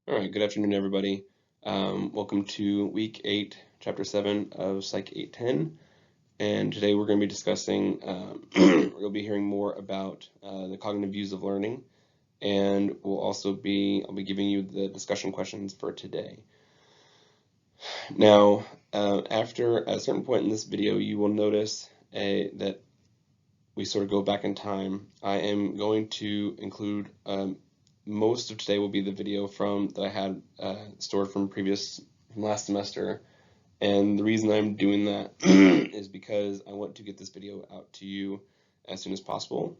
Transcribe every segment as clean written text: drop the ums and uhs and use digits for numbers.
All right, good afternoon, everybody. Welcome to week 8, chapter 7 of Psych 810. And today we're going to be discussing, we'll be hearing more about the cognitive views of learning. And I'll be giving you the discussion questions for today. Now, after a certain point in this video, you will notice that we sort of go back in time. I am going to include most of today will be the video that I had stored from last semester. And the reason I'm doing that is because I want to get this video out to you as soon as possible.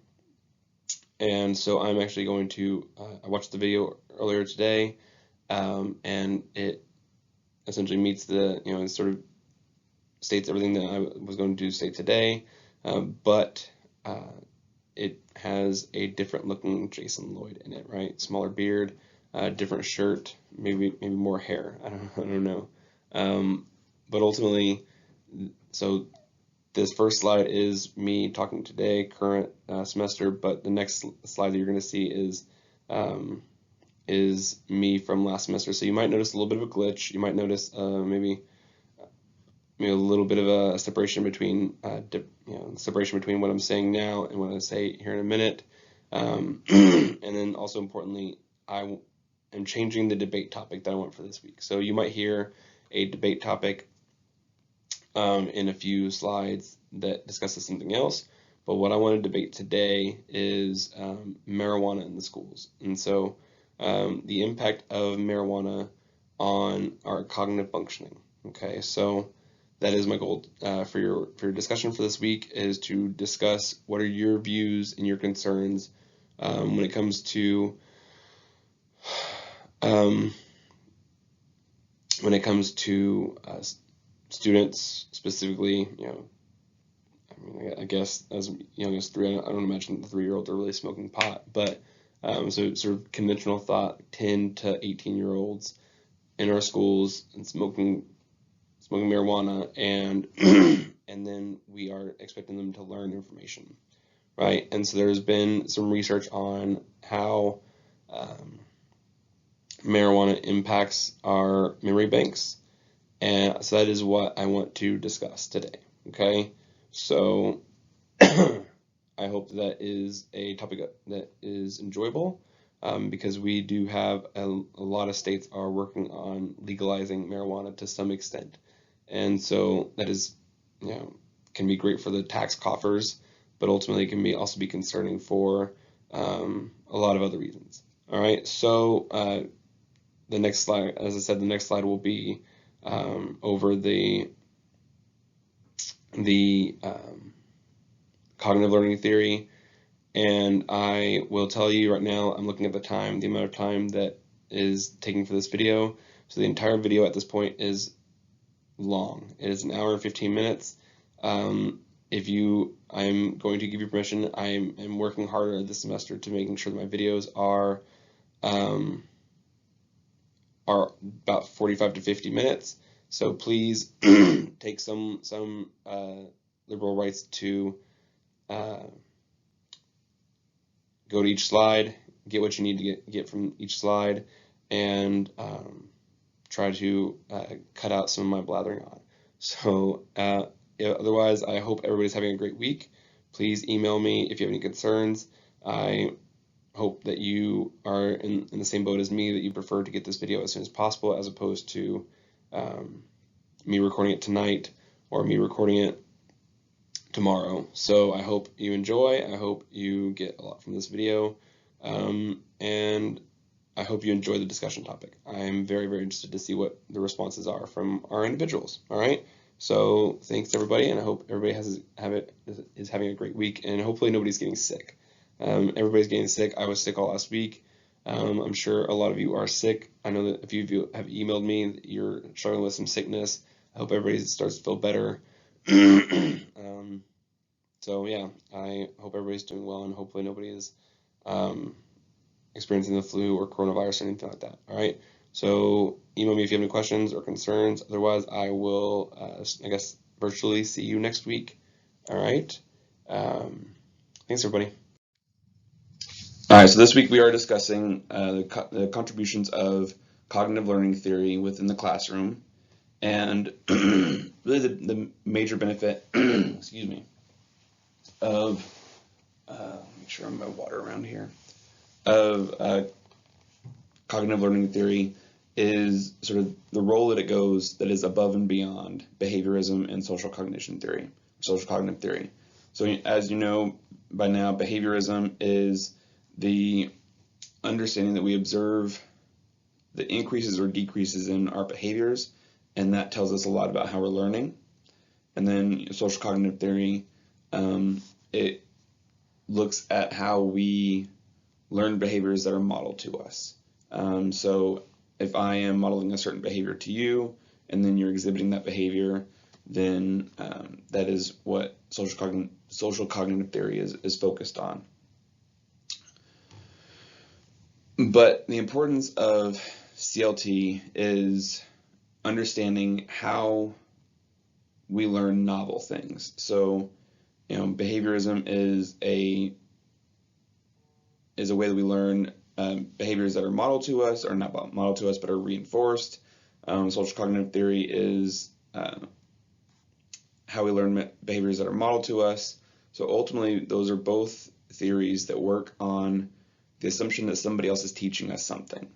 And so I'm actually going to, I watched the video earlier today, and it essentially meets it sort of states everything that I was going to say today, but it has a different looking Jason Lloyd in it, right? Smaller beard, different shirt, maybe more hair. I don't know. But ultimately, so this first slide is me talking today, current semester, but the next slide that you're going to see is me from last semester. So you might notice a little bit of a glitch. You might notice maybe a little bit of a separation between what I'm saying now and what I say here in a minute. And then also importantly, I am changing the debate topic that I want for this week. So you might hear a debate topic in a few slides that discusses something else. But what I want to debate today is marijuana in the schools. And so the impact of marijuana on our cognitive functioning. Okay, so that is my goal for your discussion for this week, is to discuss what are your views and your concerns when it comes to students specifically. I guess as young as 3. I don't imagine the 3-year-olds are really smoking pot, but so sort of conventional thought, 10 to 18-year-olds in our schools and smoking marijuana, and and then we are expecting them to learn information, right? And so there's been some research on how marijuana impacts our memory banks, and so that is what I want to discuss today. Okay, so I hope that is a topic that is enjoyable, because we do have a lot of states are working on legalizing marijuana to some extent. And so that is, can be great for the tax coffers, but ultimately can also be concerning for a lot of other reasons. All right, so the next slide, as I said, the next slide will be over the cognitive learning theory. And I will tell you right now, I'm looking at the amount of time that is taking for this video. So the entire video at this point is long. It is 1 hour and 15 minutes. I'm going to give you permission. I am working harder this semester to making sure that my videos are about 45 to 50 minutes. So please take some liberal rights to go to each slide, get what you need to get from each slide, and try to cut out some of my blathering on. So otherwise, I hope everybody's having a great week. Please email me if you have any concerns. I hope that you are in the same boat as me, that you prefer to get this video as soon as possible, as opposed to me recording it tonight or me recording it tomorrow. So I hope you enjoy. I hope you get a lot from this video, and I hope you enjoy the discussion topic. I'm very, very interested to see what the responses are from our individuals. All right. So thanks everybody, and I hope everybody is having a great week, and hopefully nobody's getting sick. Everybody's getting sick. I was sick all last week. I'm sure a lot of you are sick. I know that a few of you have emailed me that you're struggling with some sickness. I hope everybody starts to feel better. So yeah, I hope everybody's doing well, and hopefully nobody is experiencing the flu or coronavirus or anything like that. All right. So email me if you have any questions or concerns. Otherwise, I will, I guess, virtually see you next week. All right. Thanks, everybody. All right. So this week we are discussing the contributions of cognitive learning theory within the classroom. And really the major benefit, excuse me, of, make sure I'm my water around here, of cognitive learning theory is sort of the role that it goes that is above and beyond behaviorism and social cognition theory, social cognitive theory. So as you know by now, behaviorism is the understanding that we observe the increases or decreases in our behaviors, and that tells us a lot about how we're learning. And then social cognitive theory, it looks at how we learn behaviors that are modeled to us. So if I am modeling a certain behavior to you, and then you're exhibiting that behavior, then that is what social cognitive theory is focused on. But the importance of CLT is understanding how we learn novel things. So, behaviorism is a way that we learn behaviors that are modeled to us, or not modeled to us, but are reinforced. Social cognitive theory is how we learn behaviors that are modeled to us. So ultimately, those are both theories that work on the assumption that somebody else is teaching us something.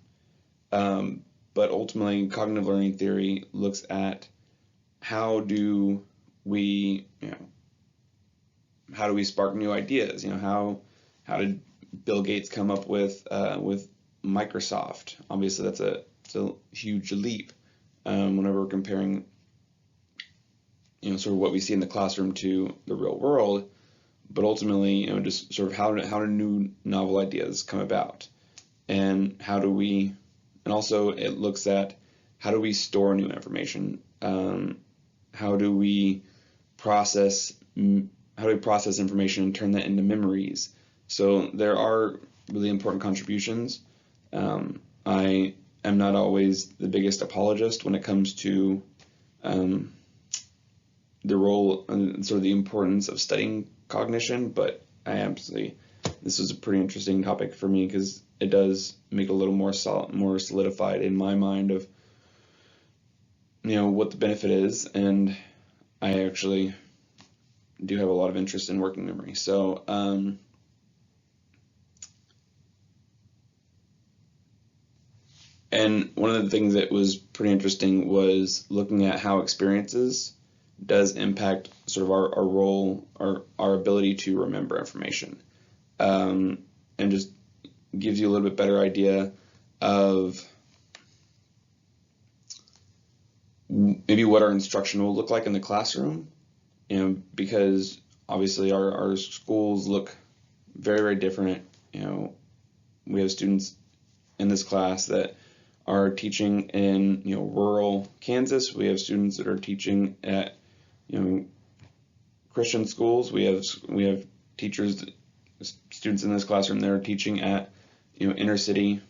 But ultimately, cognitive learning theory looks at how do we spark new ideas? How did Bill Gates come up with Microsoft? Obviously, it's a huge leap whenever we're comparing, sort of what we see in the classroom to the real world. But ultimately, just sort of how do new novel ideas come about, and and also it looks at how do we store new information, how do we process information and turn that into memories. So there are really important contributions. I am not always the biggest apologist when it comes to the role and sort of the importance of studying cognition, but this was a pretty interesting topic for me because it does make a little more solidified in my mind of what the benefit is, and I actually do have a lot of interest in working memory. So and one of the things that was pretty interesting was looking at how experiences does impact sort of our role, our ability to remember information, and just gives you a little bit better idea of maybe what our instruction will look like in the classroom, because obviously our schools look very, very different. We have students in this class that are teaching in rural Kansas. We have students that are teaching at Christian schools. We have students in this classroom that are teaching at inner city,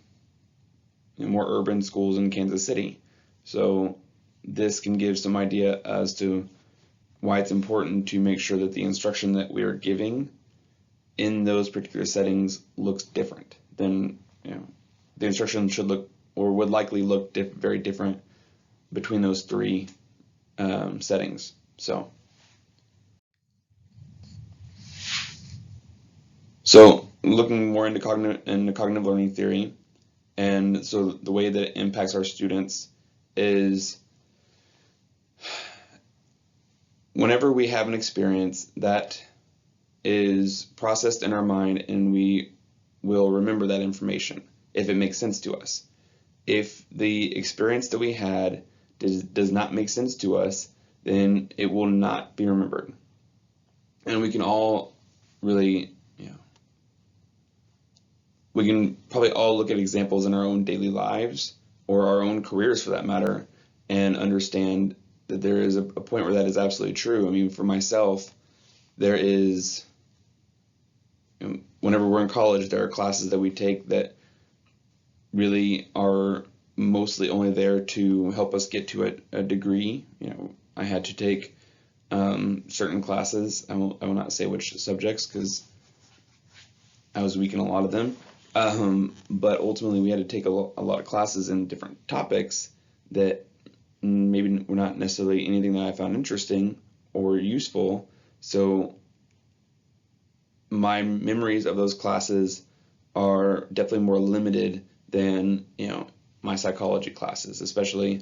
more urban schools in Kansas City. So this can give some idea as to why it's important to make sure that the instruction that we are giving in those particular settings looks different than the instruction should look, or would likely look very different between those three settings. So looking more into cognitive learning theory, and so the way that it impacts our students is whenever we have an experience that is processed in our mind, and we will remember that information if it makes sense to us. If the experience that we had does not make sense to us, then it will not be remembered. And we can all really, we can probably all look at examples in our own daily lives, or our own careers for that matter, and understand that there is a point where that is absolutely true. I mean, for myself, there is, whenever we're in college, there are classes that we take that really are mostly only there to help us get to a degree. I had to take certain classes. I will not say which subjects because I was weak in a lot of them. But ultimately, we had to take a lot of classes in different topics that maybe were not necessarily anything that I found interesting or useful. So my memories of those classes are definitely more limited than, my psychology classes, especially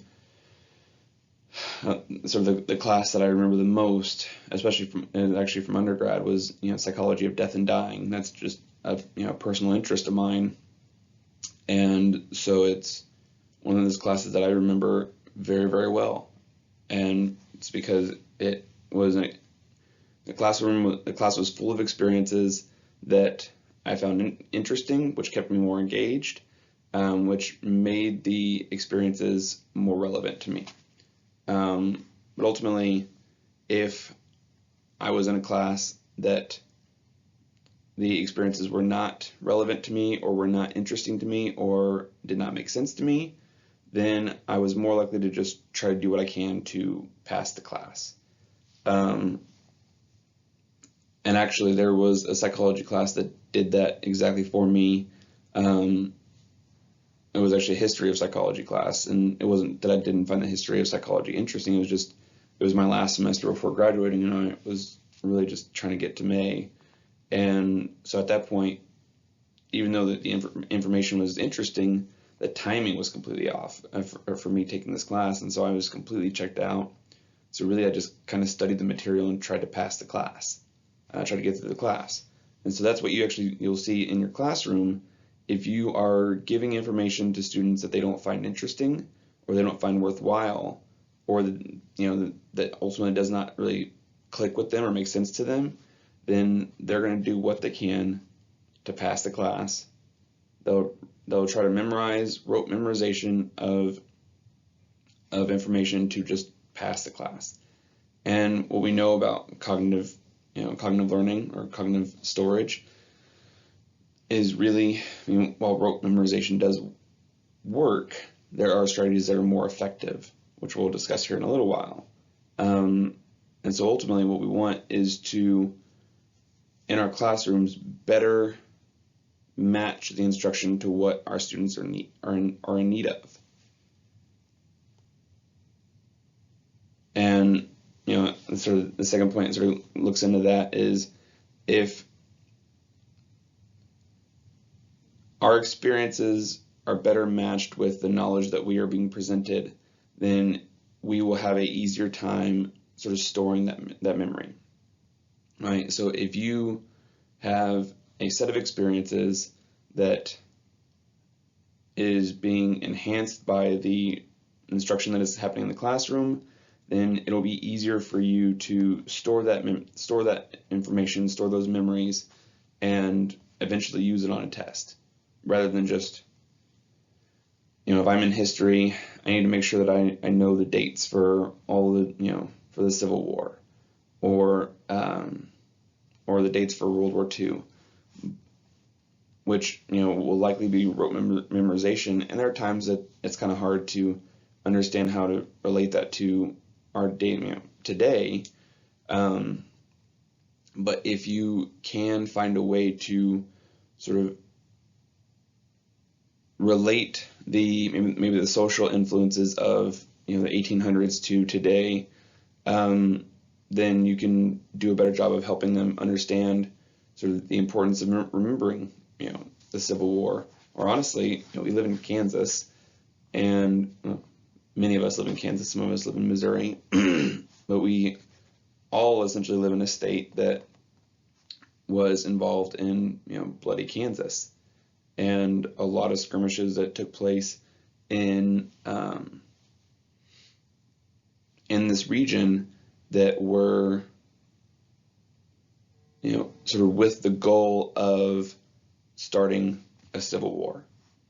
sort of the class that I remember the most, especially from undergrad, was, psychology of death and dying. That's just a, personal interest of mine. And so it's one of those classes that I remember very, very well. And it's because it was the class was full of experiences that I found interesting, which kept me more engaged, which made the experiences more relevant to me. But ultimately, if I was in a class that the experiences were not relevant to me or were not interesting to me or did not make sense to me, then I was more likely to just try to do what I can to pass the class. And actually, there was a psychology class that did that exactly for me. It was actually a history of psychology class, and it wasn't that I didn't find the history of psychology interesting. It was my last semester before graduating, and I was really just trying to get to May. And so at that point, even though the information was interesting, the timing was completely off for me taking this class, and so I was completely checked out. So really, I just kind of studied the material and tried to pass the class, tried to get through the class. And so that's what you'll see in your classroom. If you are giving information to students that they don't find interesting or they don't find worthwhile, or that ultimately does not really click with them or make sense to them, then they're going to do what they can to pass the class. They'll try to memorize rote memorization of information to just pass the class. And what we know about cognitive learning or cognitive storage is really, while rote memorization does work, there are strategies that are more effective, which we'll discuss here in a little while. And so ultimately what we want is to, in our classrooms, better match the instruction to what our students are in need of. And, sort of the second point sort of looks into that is, if our experiences are better matched with the knowledge that we are being presented, then we will have an easier time sort of storing that memory, right? So if you have a set of experiences that is being enhanced by the instruction that is happening in the classroom, then it'll be easier for you to store that information, store those memories, and eventually use it on a test, rather than just, if I'm in history, I need to make sure that I know the dates for all the, for the Civil War, or the dates for World War II, which, will likely be rote memorization. And there are times that it's kind of hard to understand how to relate that to our day, today. But if you can find a way to sort of relate maybe the social influences of, the 1800s to today, then you can do a better job of helping them understand sort of the importance of remembering, the Civil War. Or honestly, we live in Kansas, and many of us live in Kansas, some of us live in Missouri, but we all essentially live in a state that was involved in, bloody Kansas, and a lot of skirmishes that took place in this region that were, sort of with the goal of starting a civil war,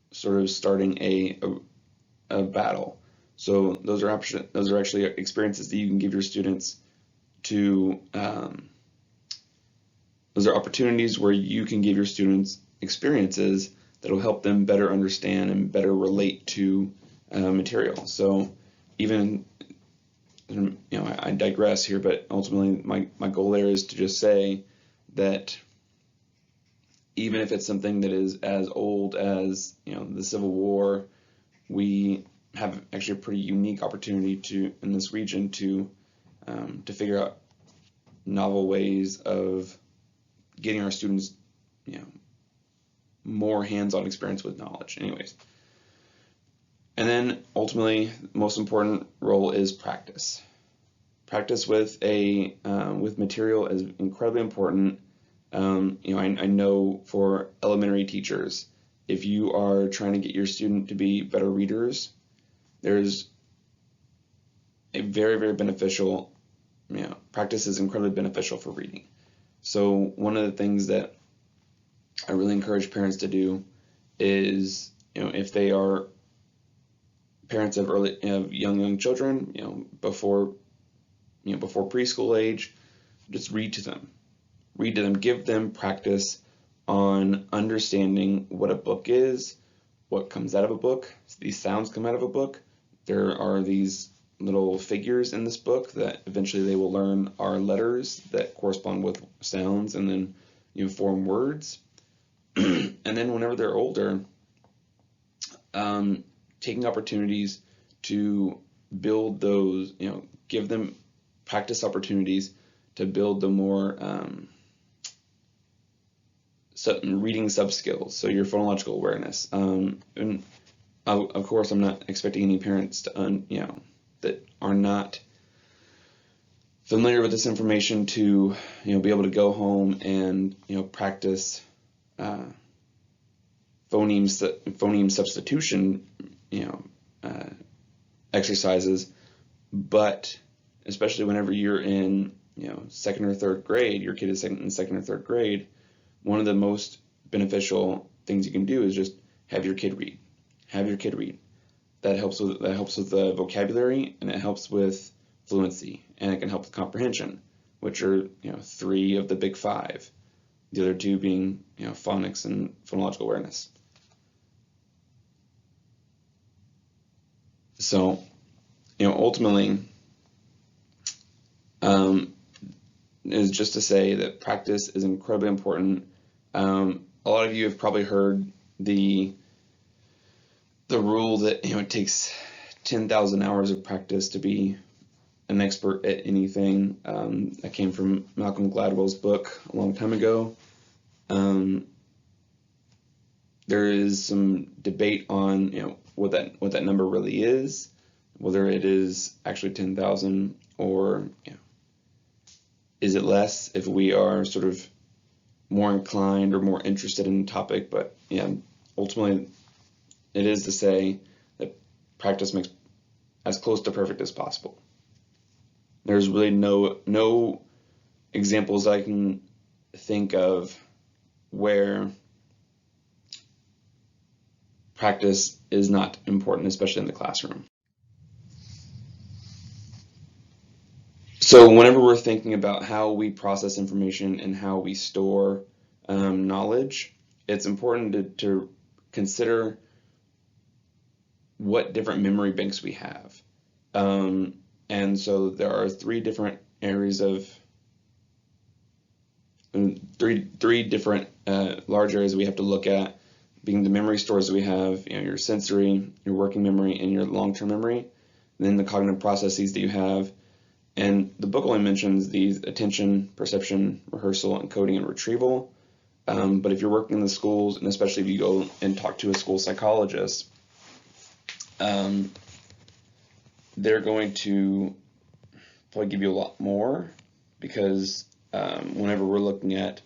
sort of starting a battle. So those are actually experiences that you can give your students to, those are opportunities where you can give your students experiences that will help them better understand and better relate to material. So even, I digress here, but ultimately my goal there is to just say that even if it's something that is as old as the Civil War, we have actually a pretty unique opportunity in this region to figure out novel ways of getting our students more hands-on experience with knowledge. Anyways, and then ultimately, the most important role is practice. Practice with material is incredibly important. I know for elementary teachers, if you are trying to get your student to be better readers, there's a very, very beneficial, practice is incredibly beneficial for reading. So one of the things that I really encourage parents to do is, if they are parents of young children, before preschool age, just read to them. Give them practice on understanding what a book is, what comes out of a book. These sounds come out of a book. There are these little figures in this book that eventually they will learn are letters that correspond with sounds and then form words. And then whenever they're older, taking opportunities to build those, give them practice opportunities to build the more reading sub skills, so your phonological awareness. And of course, I'm not expecting any parents to that are not familiar with this information to be able to go home and practice phoneme substitution exercises, but especially whenever you're in second or third grade, your kid is in second or third grade, one of the most beneficial things you can do is just have your kid read. That helps with the vocabulary, and it helps with fluency, and it can help with comprehension, which are 3 of the big 5. The other 2 being phonics and phonological awareness. So ultimately, is just to say that practice is incredibly important. A lot of you have probably heard the rule that it takes 10,000 hours of practice to be an expert at anything. That came from Malcolm Gladwell's book a long time ago. There is some debate on what that number really is, whether it is actually 10,000 or is it less if we are sort of more inclined or more interested in the topic. But ultimately it is to say that practice makes as close to perfect as possible. There's really no examples I can think of where practice is not important, especially in the classroom. So whenever we're thinking about how we process information and how we store knowledge, it's important to consider what different memory banks we have. And so there are 3 different areas of three different large areas we have to look at, being the memory stores that we have, your sensory, your working memory, and your long-term memory, and then the cognitive processes that you have. And the book only mentions these: attention, perception, rehearsal, encoding, and retrieval. But if you're working in the schools, and especially if you go and talk to a school psychologist, they're going to probably give you a lot more, because whenever we're looking at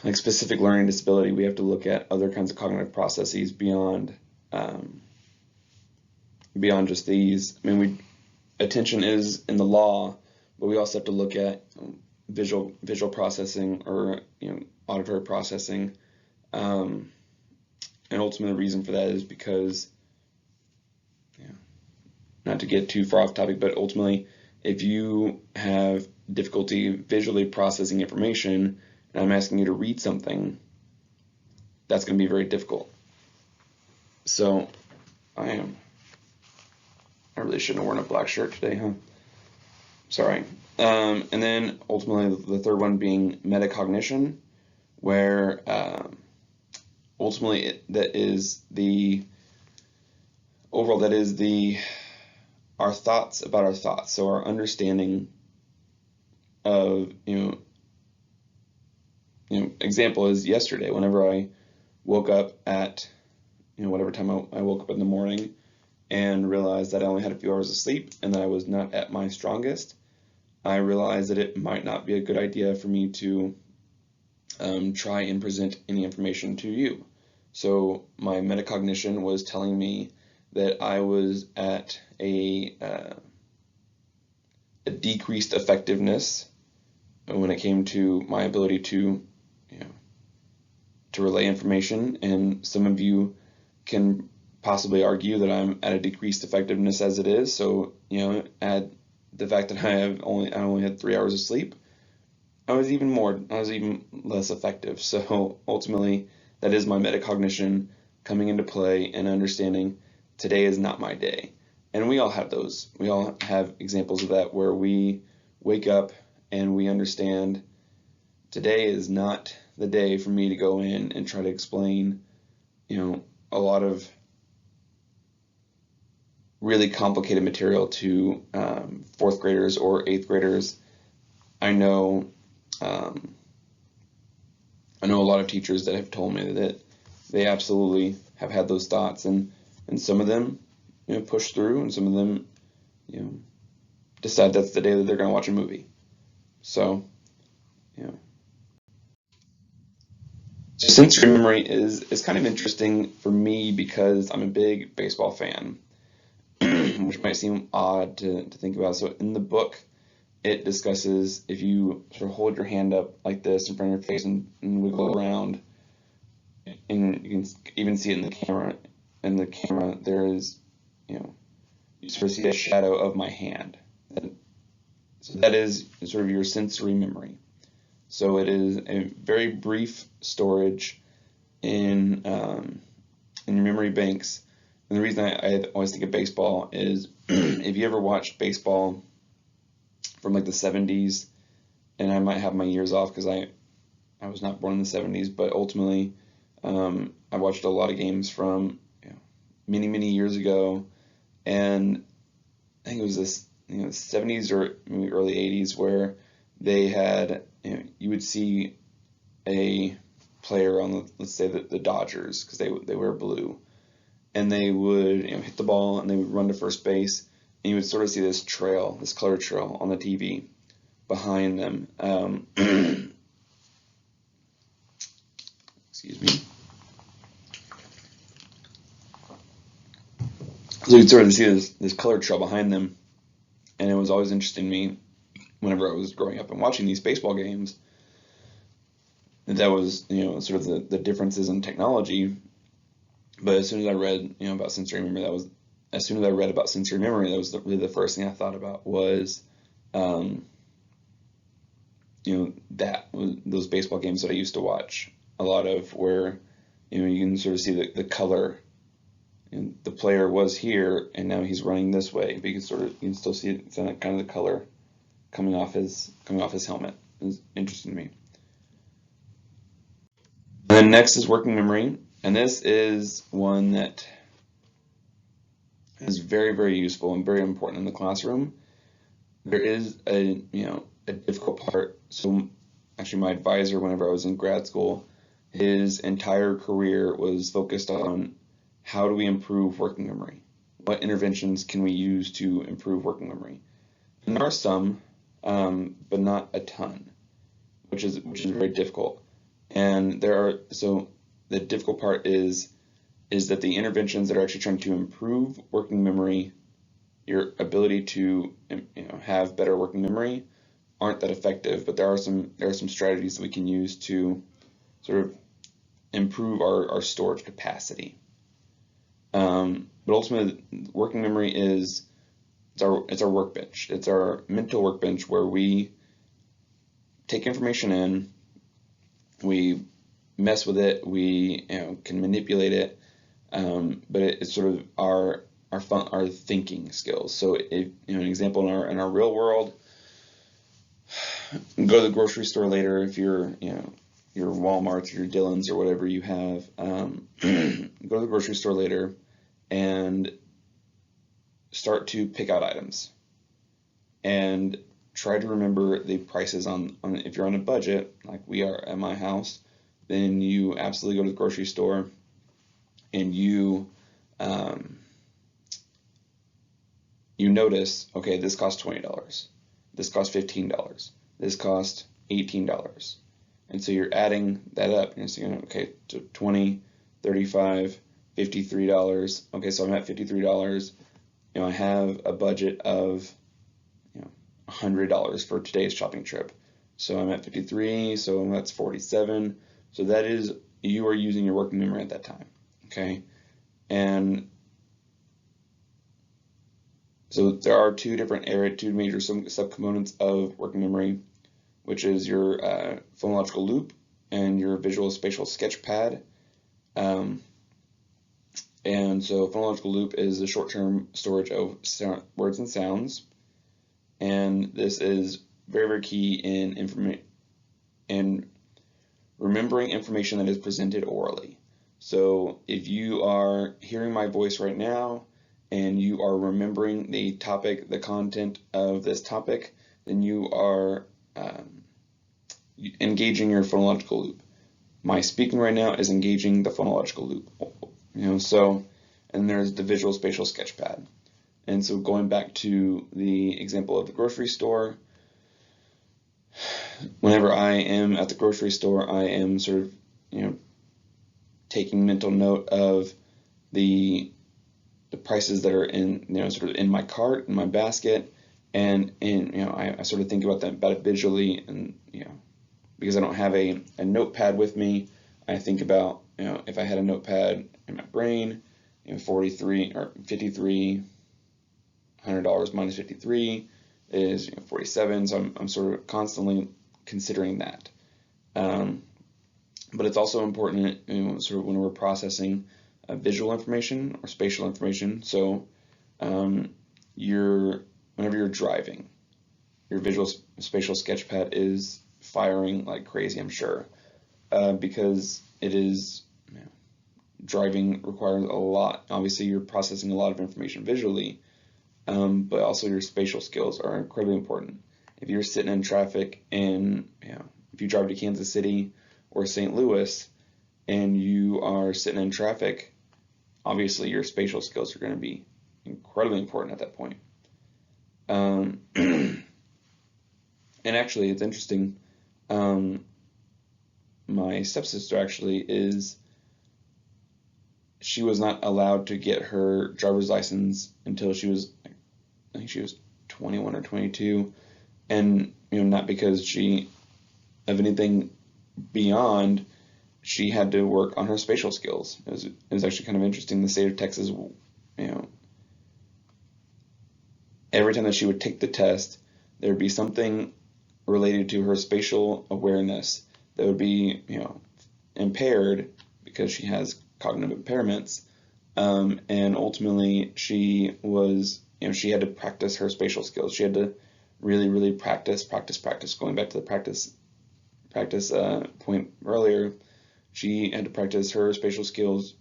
like specific learning disability, we have to look at other kinds of cognitive processes beyond just these. I mean, attention is in the law, but we also have to look at visual processing, or auditory processing, and ultimately the reason for that is because, not to get too far off topic, but ultimately, if you have difficulty visually processing information, and I'm asking you to read something, that's going to be very difficult. So I really shouldn't have worn a black shirt today, huh? Sorry. And then ultimately the third one being metacognition, where ultimately that is our thoughts about our thoughts. So our understanding of, example is yesterday, whenever I woke up at, whatever time I woke up in the morning and realized that I only had a few hours of sleep and that I was not at my strongest, I realized that it might not be a good idea for me to try and present any information to you. So my metacognition was telling me that I was at a decreased effectiveness when it came to my ability to relay information, and some of you can possibly argue that I'm at a decreased effectiveness as it is. So add the fact that I only had 3 hours of sleep, I was even less effective. So ultimately, that is my metacognition coming into play and understanding today is not my day. And we all have those. We all have examples of that where we wake up and we understand today is not the day for me to go in and try to explain, a lot of really complicated material to fourth graders or eighth graders. I know a lot of teachers that have told me that they absolutely have had those thoughts, and some of them, push through, and some of them, decide that's the day that they're going to watch a movie. So, sensory memory is kind of interesting for me because I'm a big baseball fan, which might seem odd to think about. So in the book, it discusses if you sort of hold your hand up like this in front of your face and wiggle around, and you can even see it in the camera. In the camera, there is, you sort of see a shadow of my hand. So that is sort of your sensory memory. So it is a very brief storage in your memory banks. And the reason I always think of baseball is if you ever watched baseball from like the 70s, and I might have my years off because I was not born in the 70s, but ultimately I watched a lot of games from many years ago, and I think it was this 70s or maybe early 80s where they had you would see a player on let's say the Dodgers, because they wear blue, and they would hit the ball and they would run to first base, and you would sort of see this color trail on the TV behind them. Excuse me. So you'd sort of see this color trail behind them, and it was always interesting to me whenever I was growing up and watching these baseball games. That was sort of the differences in technology. But as soon as I read about sensory memory, that was really the first thing I thought about was those baseball games that I used to watch a lot of, where you can sort of see the color, and the player was here and now he's running this way, but you can still see kind of the color coming off his helmet. It's interesting to me. And then next is working memory, and this is one that is very, very useful and very important in the classroom. There is a difficult part. So actually my advisor, whenever I was in grad school, his entire career was focused on how do we improve working memory? What interventions can we use to improve working memory? And there are some, but not a ton, which is very difficult. And so the difficult part is that the interventions that are actually trying to improve working memory, your ability to have better working memory, aren't that effective. But there are some strategies that we can use to sort of improve our storage capacity. But ultimately, working memory it's our workbench. It's our mental workbench where we take information in, we mess with it, we can manipulate it, but it's sort of our thinking skills. So if an example in our real world, go to the grocery store later if you're your Walmarts, your Dillons, or whatever you have. Go to the grocery store later and start to pick out items. And try to remember the prices on if you're on a budget, like we are at my house, then you absolutely go to the grocery store and you notice, okay, this costs $20, this costs $15, this costs $18. And so you're adding that up, and you're saying, okay, to $20, $35, $53. Okay, so I'm at $53. I have a budget of $100 for today's shopping trip. So I'm at 53, so that's 47. So that is, you are using your working memory at that time, okay? And so there are two major subcomponents of working memory, which is your phonological loop and your visual spatial sketch pad. And so phonological loop is the short-term storage of words and sounds. And this is very, very key in remembering information that is presented orally. So if you are hearing my voice right now and you are remembering the topic, the content of this topic, then you are engaging your phonological loop. My speaking right now is engaging the phonological loop. And there's the visual spatial sketch pad. And so going back to the example of the grocery store, whenever I am at the grocery store, I am sort of, taking mental note of the prices that are in, sort of in my cart, in my basket, and I sort of think about it visually, and because I don't have a notepad with me, I think about, if I had a notepad in my brain, 43 or 53. $100 minus 53 is 47, so I'm sort of constantly considering that. But it's also important, sort of when we're processing visual information or spatial information. So whenever you're driving, your visual spatial sketch pad is firing like crazy, I'm sure, because it is, driving requires a lot. Obviously, you're processing a lot of information visually. But also your spatial skills are incredibly important. If you're sitting in traffic and if you drive to Kansas City or St. Louis and you are sitting in traffic, obviously your spatial skills are going to be incredibly important at that point. And actually, it's interesting. My stepsister she was not allowed to get her driver's license until she was 21 or 22, and not because of anything beyond, she had to work on her spatial skills. It was actually kind of interesting. The state of Texas, every time that she would take the test, there would be something related to her spatial awareness that would be impaired because she has cognitive impairments, and ultimately she was. She had to practice her spatial skills. She had to really, really practice. Going back to the practice point earlier, she had to practice her spatial skills.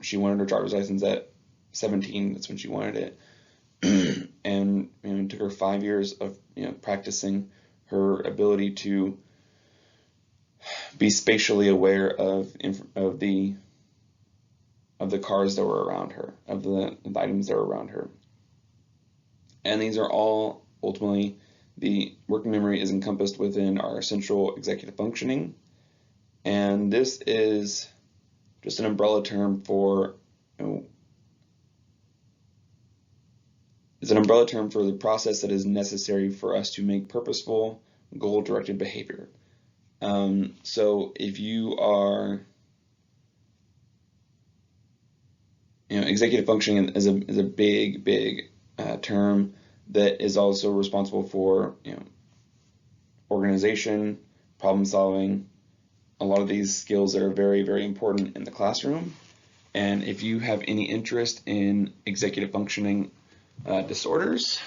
She wanted her driver's license at 17. That's when she wanted it, and it took her 5 years of practicing her ability to be spatially aware of the cars that were around her, of the items that were around her. And these are all, ultimately, the working memory is encompassed within our central executive functioning. And this is just an umbrella term for, it's an umbrella term for the process that is necessary for us to make purposeful, goal-directed behavior. So if you are, executive functioning is a big term that is also responsible for organization, problem solving, a lot of these skills that are very, very important in the classroom. And if you have any interest in executive functioning disorders,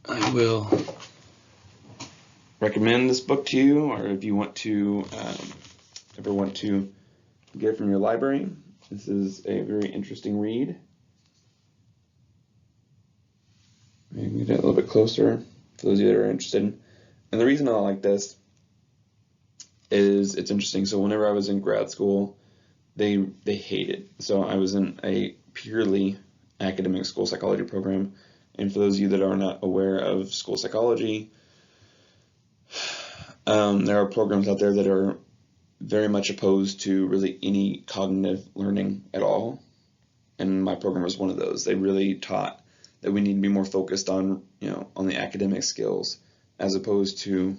I will recommend this book to you, or if you want to ever want to get it from your library. This is a very interesting read. Maybe get it a little bit closer for those of you that are interested. And the reason I like this is it's interesting. So whenever I was in grad school, they hate it. So I was in a purely academic school psychology program. And for those of you that are not aware of school psychology, there are programs out there that are very much opposed to really any cognitive learning at all. And my program was one of those. They really taught that we need to be more focused on, on the academic skills as opposed to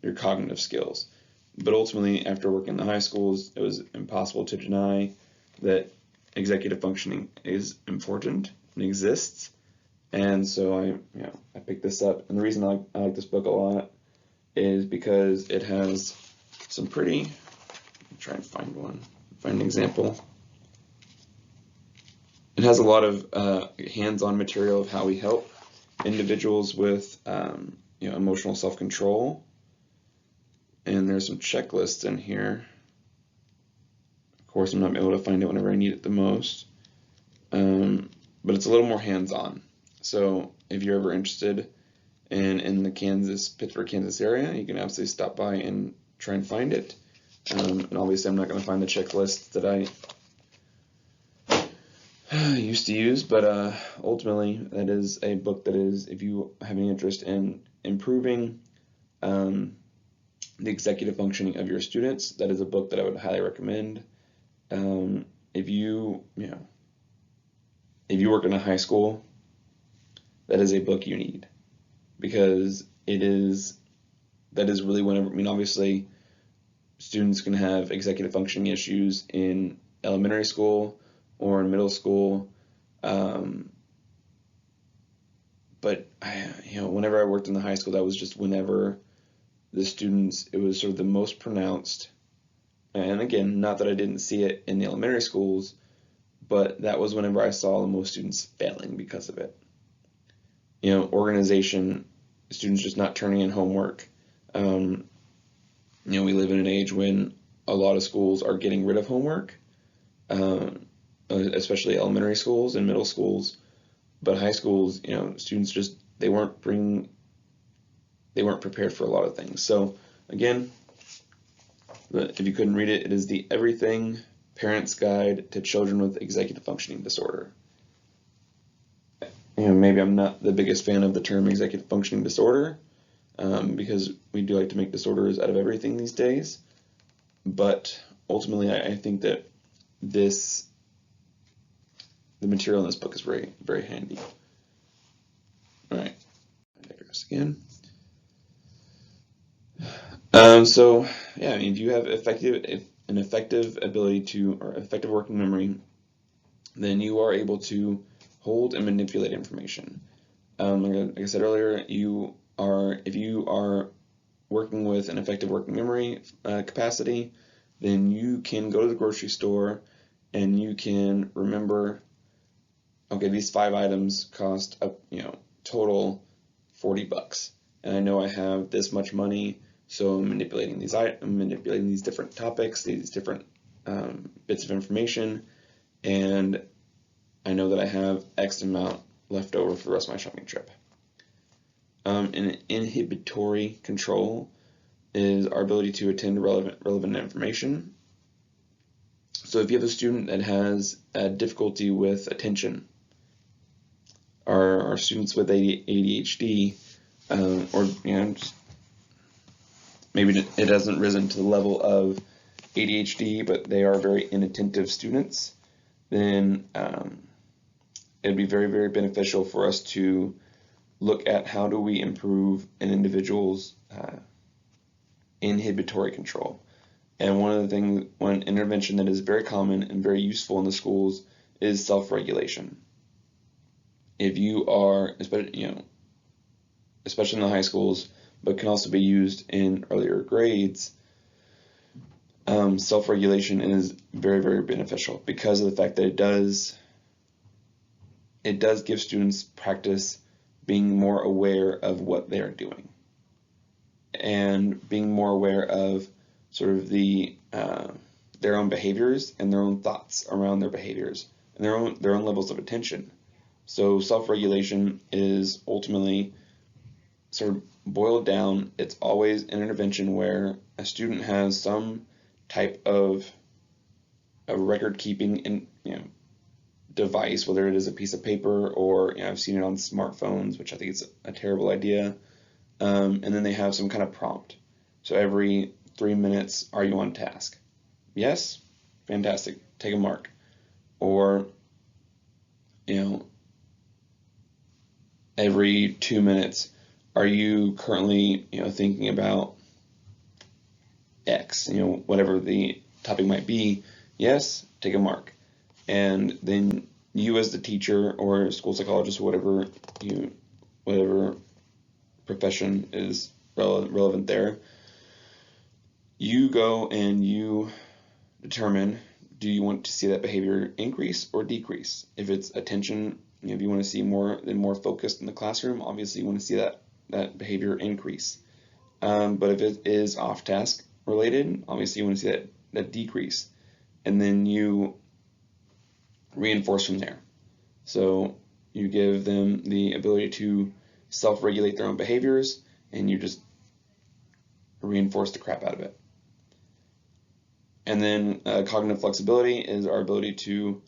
your cognitive skills. But ultimately, after working in the high schools, it was impossible to deny that executive functioning is important and exists. And so I picked this up. And the reason I like this book a lot is because it has some pretty, try and find an example. It has a lot of hands-on material of how we help individuals with emotional self-control. And there's some checklists in here. Of course, I'm not able to find it whenever I need it the most. But it's a little more hands-on. So if you're ever interested in the Pittsburgh, Kansas area, you can absolutely stop by and try and find it. And obviously, I'm not going to find the checklist that I used to use, but ultimately, that is a book that is, if you have any interest in improving the executive functioning of your students, that is a book that I would highly recommend. If you work in a high school, that is a book you need, because that is really whenever, obviously, students can have executive functioning issues in elementary school or in middle school, but whenever I worked in the high school, that was just whenever the students, it was sort of the most pronounced. And again, not that I didn't see it in the elementary schools, but that was whenever I saw the most students failing because of it. Organization, students just not turning in homework. We live in an age when a lot of schools are getting rid of homework, especially elementary schools and middle schools. But high schools, students just, they weren't prepared for a lot of things. So again, if you couldn't read it, it is the Everything Parent's Guide to Children with Executive Functioning Disorder. Maybe I'm not the biggest fan of the term executive functioning disorder, because we do like to make disorders out of everything these days. But ultimately, I think that the material in this book is very, very handy. All right, I digress again. So yeah, if you have an effective ability to, or effective working memory, then you are able to hold and manipulate information. Like I said earlier, if you are working with an effective working memory capacity, then you can go to the grocery store and you can remember, okay, these 5 items cost total $40, and I know I have this much money, so I'm manipulating these different topics, these different bits of information, and I know that I have X amount left over for the rest of my shopping trip. An inhibitory control is our ability to attend to relevant information. So if you have a student that has difficulty with attention, or students with ADHD, or just maybe it hasn't risen to the level of ADHD, but they are very inattentive students, then it'd be very, very beneficial for us to look at how do we improve an individual's inhibitory control. And one intervention that is very common and very useful in the schools is self-regulation. If you are, especially in the high schools, but can also be used in earlier grades, self-regulation is very, very beneficial because of the fact that it does give students practice being more aware of what they are doing. and being more aware of sort of their own behaviors and their own thoughts around their behaviors and their own levels of attention. So self-regulation is ultimately sort of boiled down. It's always an intervention where a student has some type of a record keeping in, device, whether it is a piece of paper or I've seen it on smartphones, which I think is a terrible idea. And then they have some kind of prompt. So every 3 minutes, are you on task? Yes? Fantastic. Take a mark. Or, every 2 minutes, are you currently, thinking about X, whatever the topic might be? Yes? Take a mark. And then you as the teacher or school psychologist, whatever profession is relevant there, you go and you determine, do you want to see that behavior increase or decrease? If it's attention, if you want to see more focused in the classroom, obviously you want to see that behavior increase. But if it is off task related, obviously you want to see that decrease. And then you reinforce from there. So you give them the ability to self-regulate their own behaviors, and you just reinforce the crap out of it. And then cognitive flexibility is our ability to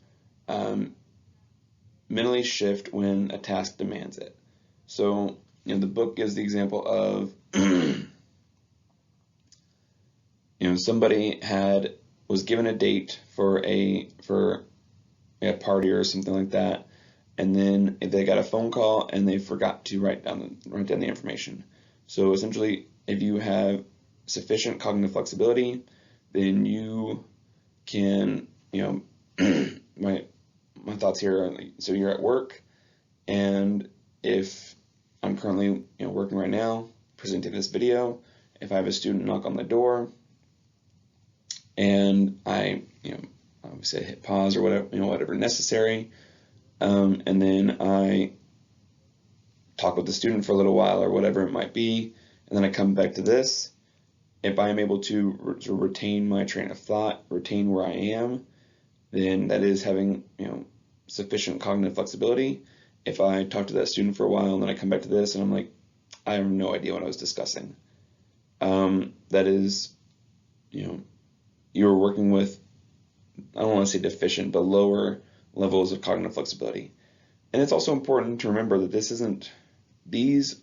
mentally shift when a task demands it. So the book gives the example of somebody was given a date for a party or something like that, and then they got a phone call and they forgot to write down the information. So essentially, if you have sufficient cognitive flexibility, then you can, my thoughts here are, so you're at work, and if I'm currently working right now, presenting this video, if I have a student knock on the door, and I obviously I hit pause or whatever necessary, and then I talk with the student for a little while or whatever it might be, and then I come back to this. If I am able to retain my train of thought, retain where I am, then that is having sufficient cognitive flexibility. If I talk to that student for a while and then I come back to this and I'm like, I have no idea what I was discussing, that is, you're working with, I don't want to say deficient, but lower levels of cognitive flexibility. And it's also important to remember that these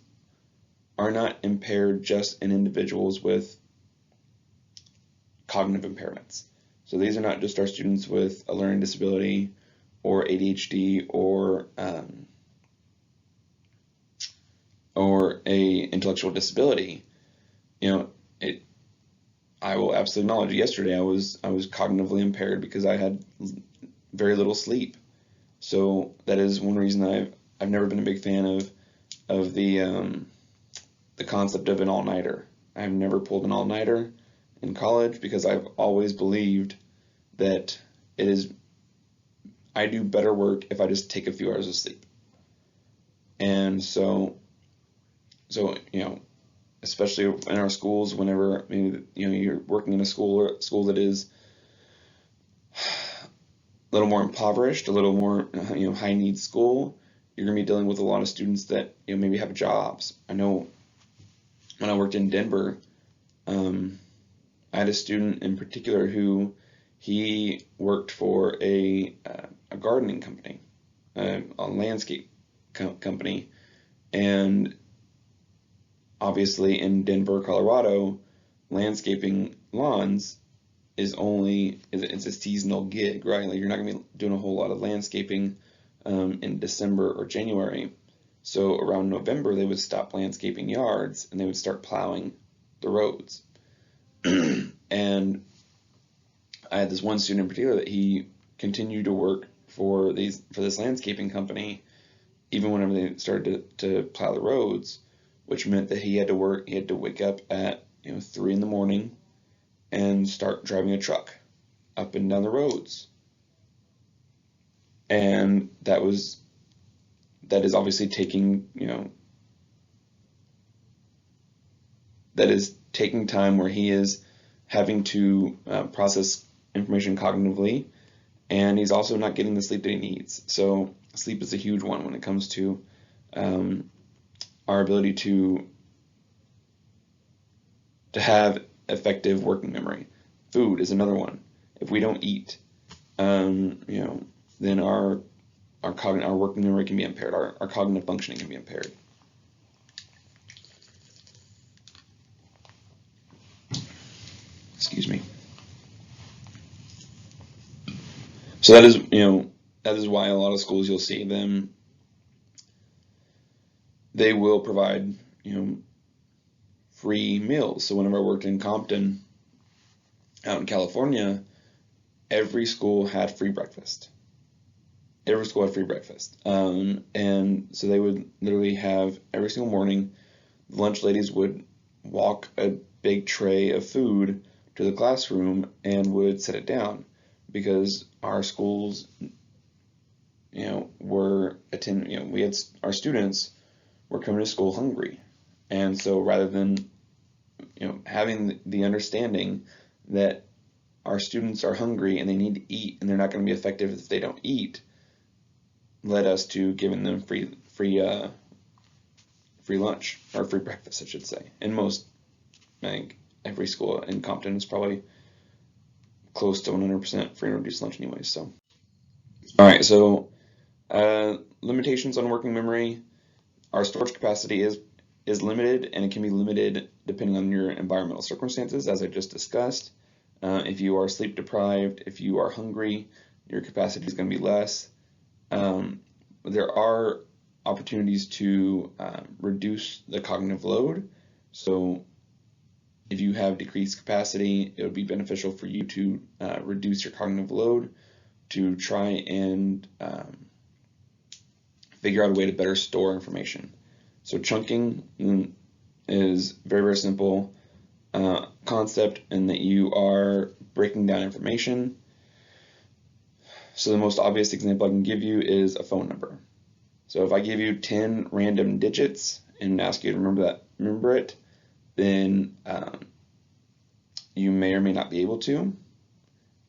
are not impaired just in individuals with cognitive impairments. So these are not just our students with a learning disability or ADHD or a intellectual disability. I will absolutely acknowledge, yesterday I was cognitively impaired because I had very little sleep. So that is one reason I've never been a big fan of the concept of an all-nighter. I've never pulled an all-nighter in college because I've always believed that I do better work if I just take a few hours of sleep. And so especially in our schools, whenever you're working in a school that is a little more impoverished, a little more high needs school, you're going to be dealing with a lot of students that maybe have jobs. I know when I worked in Denver, I had a student in particular who he worked for a gardening company, a landscape company, and obviously in Denver, Colorado, landscaping lawns it's a seasonal gig, right? Like you're not going to be doing a whole lot of landscaping in December or January. So around November, they would stop landscaping yards and they would start plowing the roads. And I had this one student in particular that he continued to work for this landscaping company, even whenever they started to plow the roads, which meant that he had to wake up at 3 in the morning and start driving a truck up and down the roads. And that is obviously taking that is taking time where he is having to process information cognitively, and he's also not getting the sleep that he needs. So sleep is a huge one when it comes to our ability to have effective working memory. Food is another one. If we don't eat, then our working memory can be impaired. Our cognitive functioning can be impaired. Excuse me. So that is why a lot of schools you'll see them. They will provide free meals. So whenever I worked in Compton, out in California, every school had free breakfast. Every school had free breakfast. And so they would literally have every single morning, the lunch ladies would walk a big tray of food to the classroom and would set it down, because our schools, were we had our students were coming to school hungry. And so rather than, having the understanding that our students are hungry and they need to eat and they're not going to be effective if they don't eat, led us to giving them free lunch, or free breakfast, I should say. And I think every school in Compton is probably close to 100% free and reduced lunch anyway. So, all right. So, limitations on working memory. Our storage capacity is limited, and it can be limited depending on your environmental circumstances, as I just discussed. If you are sleep deprived, if you are hungry, your capacity is going to be less. There are opportunities to reduce the cognitive load. So if you have decreased capacity, it would be beneficial for you to reduce your cognitive load, to try and figure out a way to better store information. So chunking is very, very simple concept in that you are breaking down information. So the most obvious example I can give you is a phone number. So if I give you 10 random digits and ask you to remember it, then you may or may not be able to.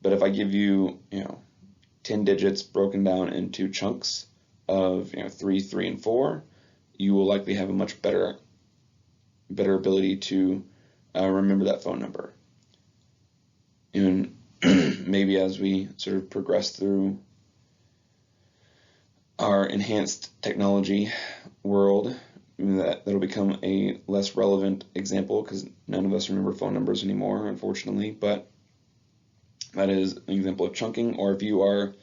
But if I give you, 10 digits broken down into chunks of 3, 3, and 4, you will likely have a much better ability to remember that phone number. And maybe as we sort of progress through our enhanced technology world, that'll become a less relevant example, because none of us remember phone numbers anymore, unfortunately. But that is an example of chunking. Or if you're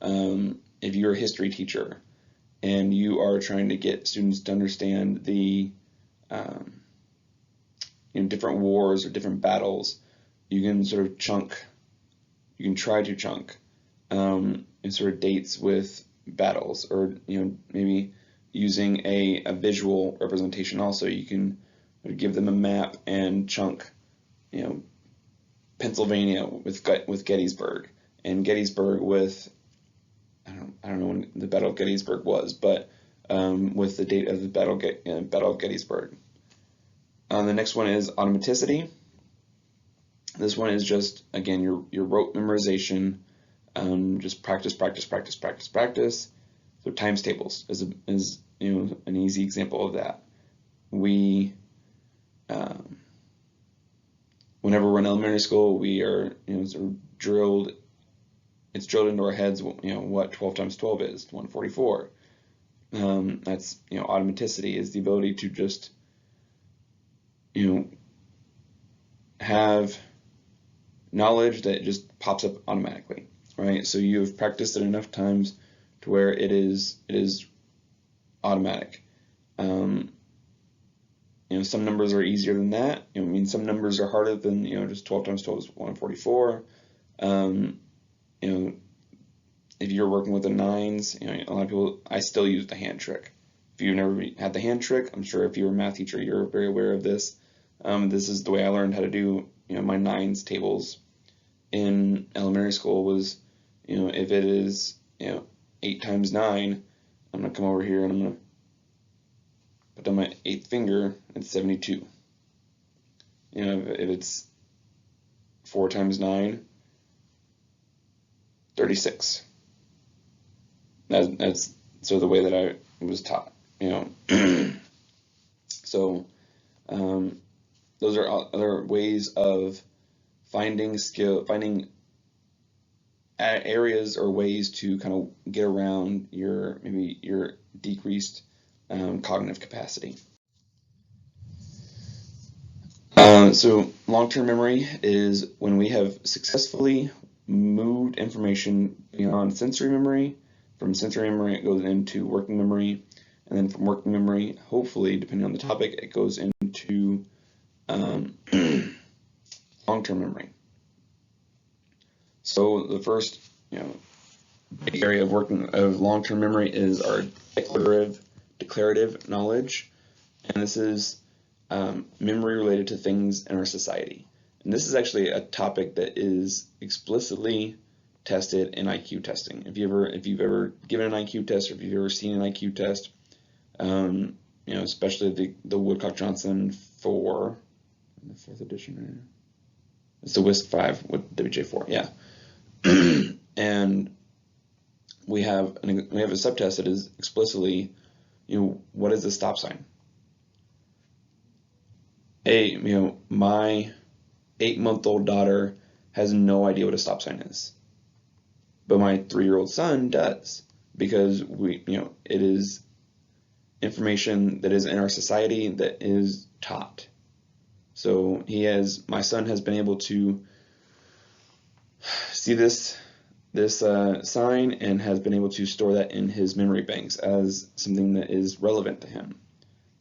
a history teacher and you are trying to get students to understand the different wars or different battles, you can sort of chunk. You can try to chunk and sort of dates with battles, or maybe using a visual representation. Also, you can give them a map and chunk, Pennsylvania with Gettysburg, and Gettysburg with I don't know when the Battle of Gettysburg was, but with the date of the Battle of Gettysburg. The next one is automaticity. This one is just, again, your rote memorization. Just practice. So times tables is an easy example of that. We whenever we're in elementary school, we are sort of drilled. It's drilled into our heads. What 12 times 12 is 144. That's automaticity is the ability to just have knowledge that just pops up automatically, right? So you have practiced it enough times to where it is automatic. Some numbers are easier than that. Some numbers are harder than just 12 times 12 is 144. If you're working with the nines, a lot of people, I still use the hand trick. If you've never had the hand trick, I'm sure if you're a math teacher, you're very aware of this. This is the way I learned how to do my nines tables in elementary school. Was if it is 8 times 9, I'm gonna come over here and I'm gonna put down my 8th finger. It's 72. if it's 4 times 9, 36. That's sort of the way that I was taught, So those are other ways of finding areas or ways to kind of get around maybe your decreased cognitive capacity. So long-term memory is when we have successfully moved information beyond sensory memory. From sensory memory, it goes into working memory, and then from working memory, hopefully, depending on the topic, it goes into long-term memory. So the first, big area of long-term memory is our declarative knowledge, and this is memory related to things in our society. And this is actually a topic that is explicitly tested in IQ testing. If you've ever given an IQ test, or if you've ever seen an IQ test, especially the Woodcock-Johnson 4, the 4th edition. It's the WISC-5 with WJ4, yeah. And we have a subtest that is explicitly, what is the stop sign? My 8-month-old daughter has no idea what a stop sign is, but my 3-year-old son does, because it is information that is in our society that is taught. So my son has been able to see this sign and has been able to store that in his memory banks as something that is relevant to him.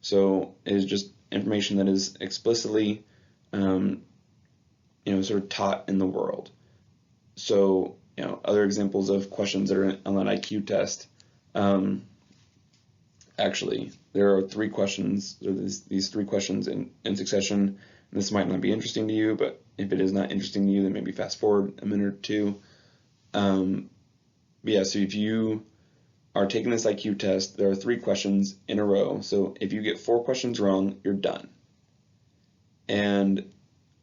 So it is just information that is explicitly, sort of taught in the world. So, other examples of questions that are on that IQ test, actually, there are 3 questions, these 3 questions in succession. And this might not be interesting to you, but if it is not interesting to you, then maybe fast forward a minute or two. So if you are taking this IQ test, there are 3 questions in a row. So if you get 4 questions wrong, you're done. And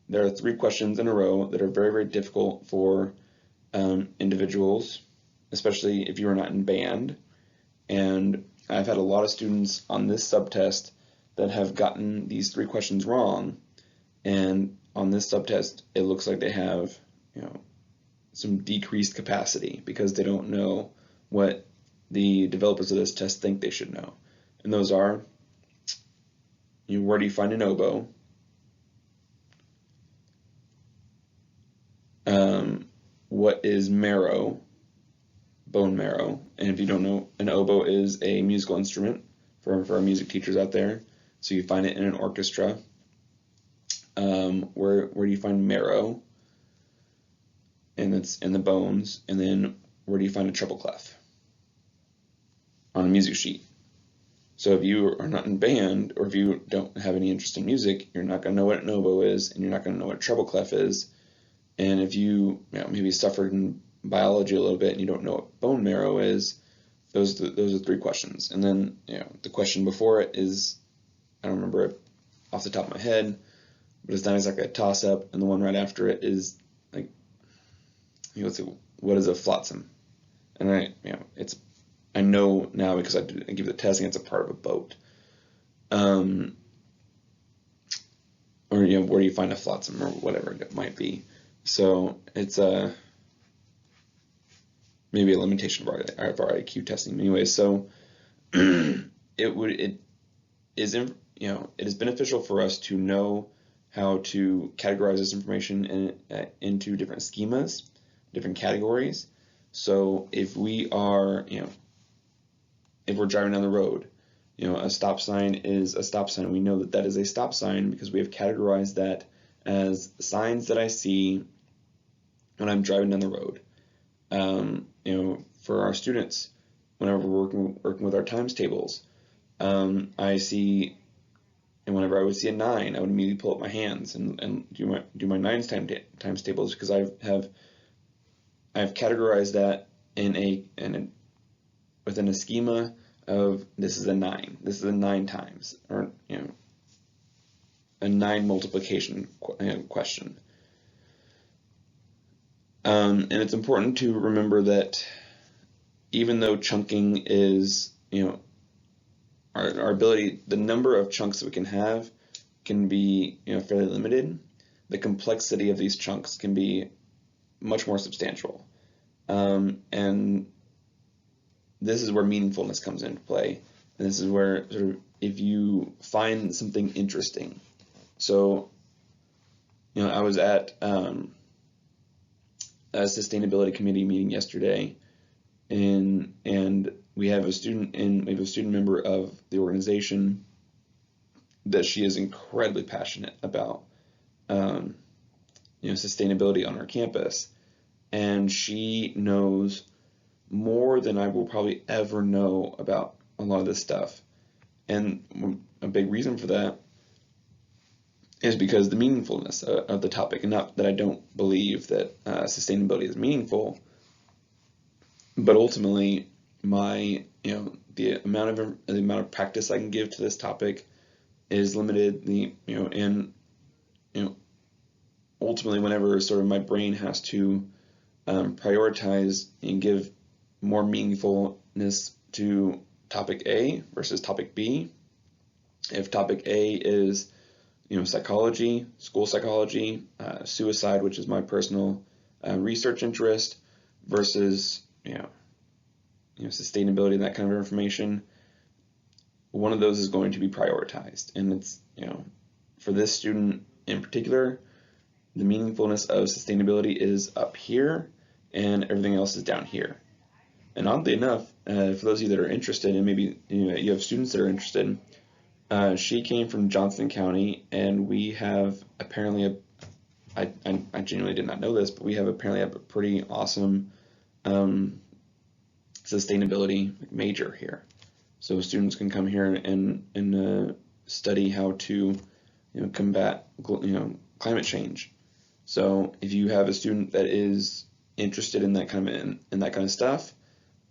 there are 3 questions in a row that are very, very difficult for individuals, especially if you are not in band. And I've had a lot of students on this subtest that have gotten these 3 questions wrong. And on this subtest, it looks like they have, some decreased capacity because they don't know what the developers of this test think they should know. And those are, where do you find an oboe? What is marrow? Bone marrow. And if you don't know, an oboe is a musical instrument for our music teachers out there. So you find it in an orchestra. Where do you find marrow? And it's in the bones. And then where do you find a treble clef? On a music sheet. So if you are not in band, or if you don't have any interest in music, you're not going to know what an oboe is, and you're not going to know what a treble clef is. And if you, maybe suffered in biology a little bit and you don't know what bone marrow is, those are 3 questions. And then, the question before it is, I don't remember it off the top of my head, but it's not exactly a toss-up. And the one right after it is like, let's see, what is a flotsam? And I know now because I give the testing, it's a part of a boat. Or where do you find a flotsam, or whatever it might be. So it's maybe a limitation of our IQ testing anyway. So it is beneficial for us to know how to categorize this information into different schemas, different categories. So if we are, if we're driving down the road, a stop sign is a stop sign. We know that is a stop sign because we have categorized that as signs that I see when I'm driving down the road. For our students, whenever we're working with our times tables, I see, and whenever I would see a 9, I would immediately pull up my hands and do my 9s times tables, because I've categorized that within a schema of this is a 9, this is a 9 times, or a 9 multiplication question. And it's important to remember that even though chunking is, our ability, the number of chunks that we can have can be, fairly limited, the complexity of these chunks can be much more substantial. And this is where meaningfulness comes into play. And this is where, sort of, if you find something interesting. So, I was at a sustainability committee meeting yesterday, and we have a student member of the organization that she is incredibly passionate about, sustainability on our campus, and she knows more than I will probably ever know about a lot of this stuff. And a big reason for that is because the meaningfulness of the topic, and not that I don't believe that sustainability is meaningful, but ultimately the amount of practice I can give to this topic is limited. Ultimately, whenever sort of my brain has to prioritize and give more meaningfulness to topic A versus topic B, if topic A is psychology, school psychology, suicide, which is my personal research interest, versus sustainability and that kind of information, one of those is going to be prioritized. And it's, for this student in particular, the meaningfulness of sustainability is up here and everything else is down here. And oddly enough, for those of you that are interested, and maybe you have students that are interested, she came from Johnston County, and we have apparently I genuinely did not know this, but we have apparently a pretty awesome sustainability major here. So students can come here and study how to combat climate change. So if you have a student that is interested in that kind of stuff,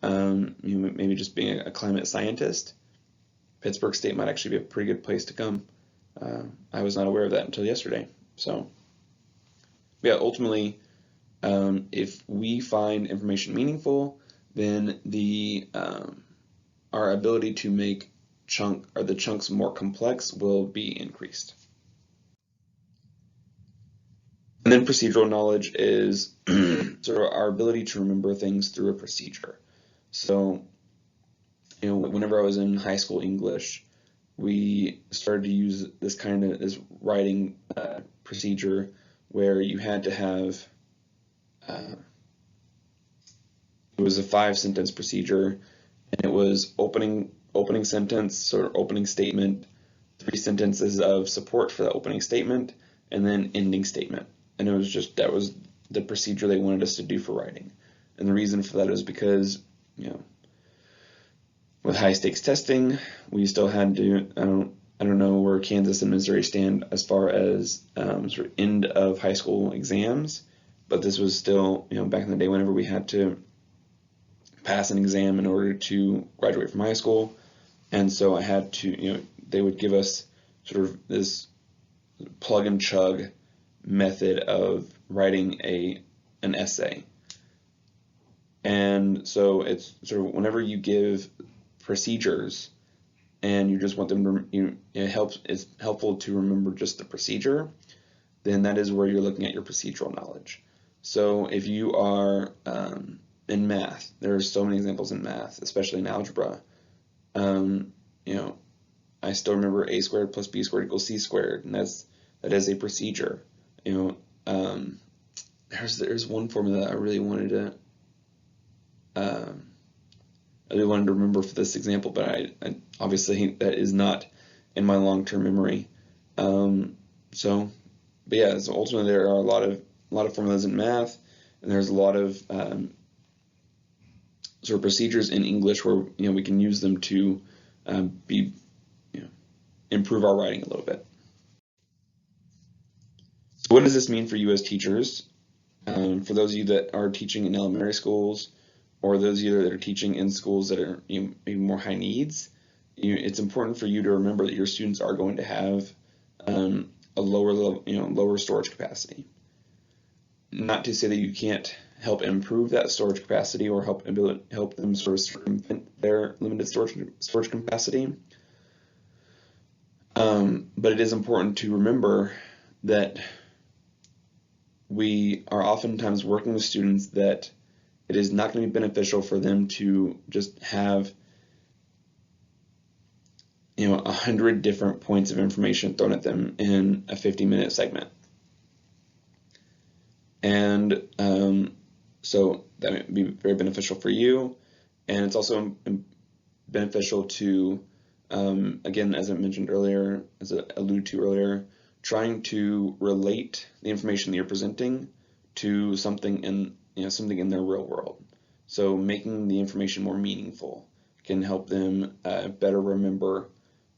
maybe just being a climate scientist, Pittsburgh State might actually be a pretty good place to come. I was not aware of that until yesterday. So yeah, ultimately, if we find information meaningful, then our ability to make the chunks more complex will be increased. And then procedural knowledge is sort of our ability to remember things through a procedure. So, whenever I was in high school English, we started to use this writing procedure where you had to have, it was a 5-sentence procedure, and it was opening sentence or opening statement, 3 sentences of support for the opening statement, and then ending statement. And that was the procedure they wanted us to do for writing. And the reason for that is because, with high stakes testing, we still had to, I don't know where Kansas and Missouri stand as far as sort of end of high school exams, but this was still, back in the day whenever we had to pass an exam in order to graduate from high school. And so I had to, they would give us sort of this plug and chug method of writing an essay. And so it's sort of whenever you give procedures and you just want them to, it's helpful to remember just the procedure, then that is where you're looking at your procedural knowledge. So if you are in math, there are so many examples in math, especially in algebra. I still remember a squared plus b squared equals c squared, and that is a procedure. There's one formula that I really wanted to remember for this example, but I obviously that is not in my long-term memory. So ultimately there are a lot of formulas in math, and there's a lot of sort of procedures in English where we can use them to improve our writing a little bit. So what does this mean for you as teachers? For those of you that are teaching in elementary schools, or those of you that are teaching in schools that are maybe more high needs, it's important for you to remember that your students are going to have a lower level, lower storage capacity. Not to say that you can't help improve that storage capacity or help them sort of circumvent their limited storage capacity. But it is important to remember that we are oftentimes working with students that it is not going to be beneficial for them to just have 100 different points of information thrown at them in a 50-minute segment. And so that would be very beneficial for you, and it's also beneficial to, again, as I mentioned earlier, as I alluded to earlier, trying to relate the information that you're presenting to something in their real world. So making the information more meaningful can help them better remember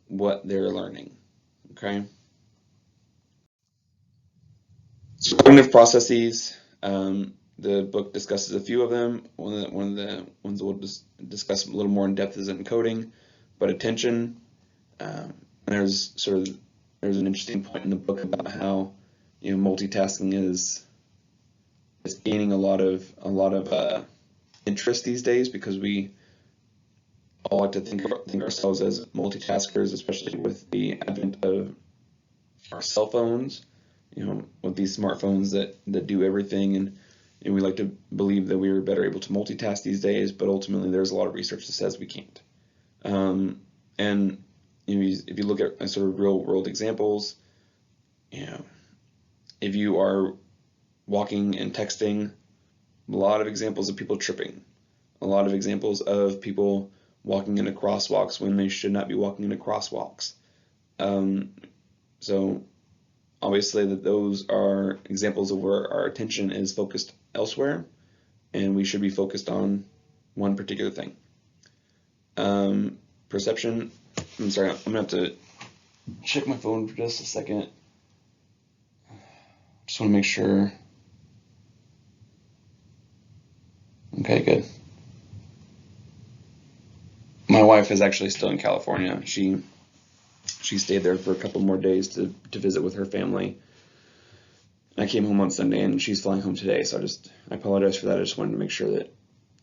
what they're learning. Okay. So cognitive processes. The book discusses a few of them. One of the ones that we'll discuss a little more in depth is encoding, but attention. There's an interesting point in the book about how multitasking is gaining a lot of interest these days, because we all like to think ourselves as multitaskers, especially with the advent of our cell phones. With these smartphones that do everything, and we like to believe that we are better able to multitask these days, but ultimately there's a lot of research that says we can't. And if you look at sort of real world examples, if you are walking and texting, a lot of examples of people tripping, a lot of examples of people walking into crosswalks when they should not be walking into crosswalks. So obviously that those are examples of where our attention is focused elsewhere, and we should be focused on one particular thing. Perception. I'm sorry, I'm gonna have to check my phone for just a second. Just want to make sure. Okay, good. My wife is actually still in California. She stayed there for a couple more days to visit with her family. I came home on Sunday, and she's flying home today, so I apologize for that. I just wanted to make sure that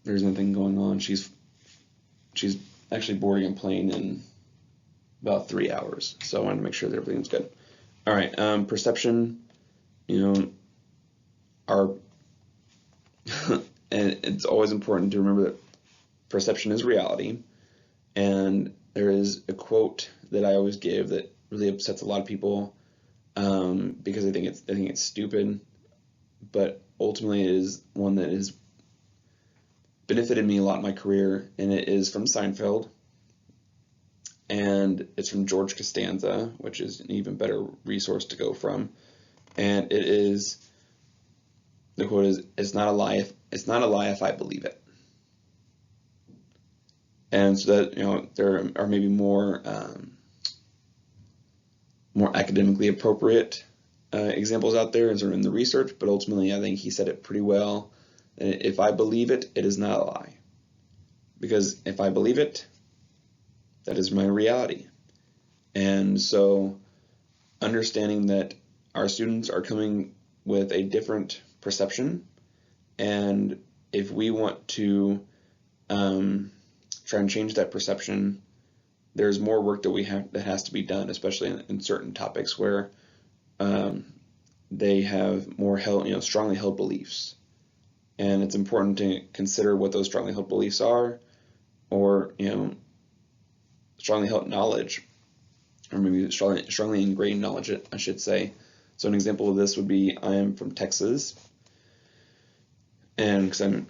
there's nothing going on. She's actually boarding a plane in about 3 hours, so I wanted to make sure that everything's good. All right, perception, and it's always important to remember that perception is reality. And there is a quote that I always give that really upsets a lot of people, because I think it's stupid, but ultimately it is one that has benefited me a lot in my career, and it is from Seinfeld, and it's from George Costanza, which is an even better resource to go from. And the quote is, "It's not a lie if I believe it." And so that there are maybe more academically appropriate examples out there in the research, but ultimately I think he said it pretty well. If I believe it, it is not a lie, because if I believe it, that is my reality. And so understanding that our students are coming with a different perception, and if we want to try and change that perception, there's more work that has to be done, especially in certain topics where they have more strongly held beliefs, and it's important to consider what those strongly held beliefs are, or strongly held knowledge, or maybe strongly ingrained knowledge, I should say. So an example of this would be, I am from Texas, and because I'm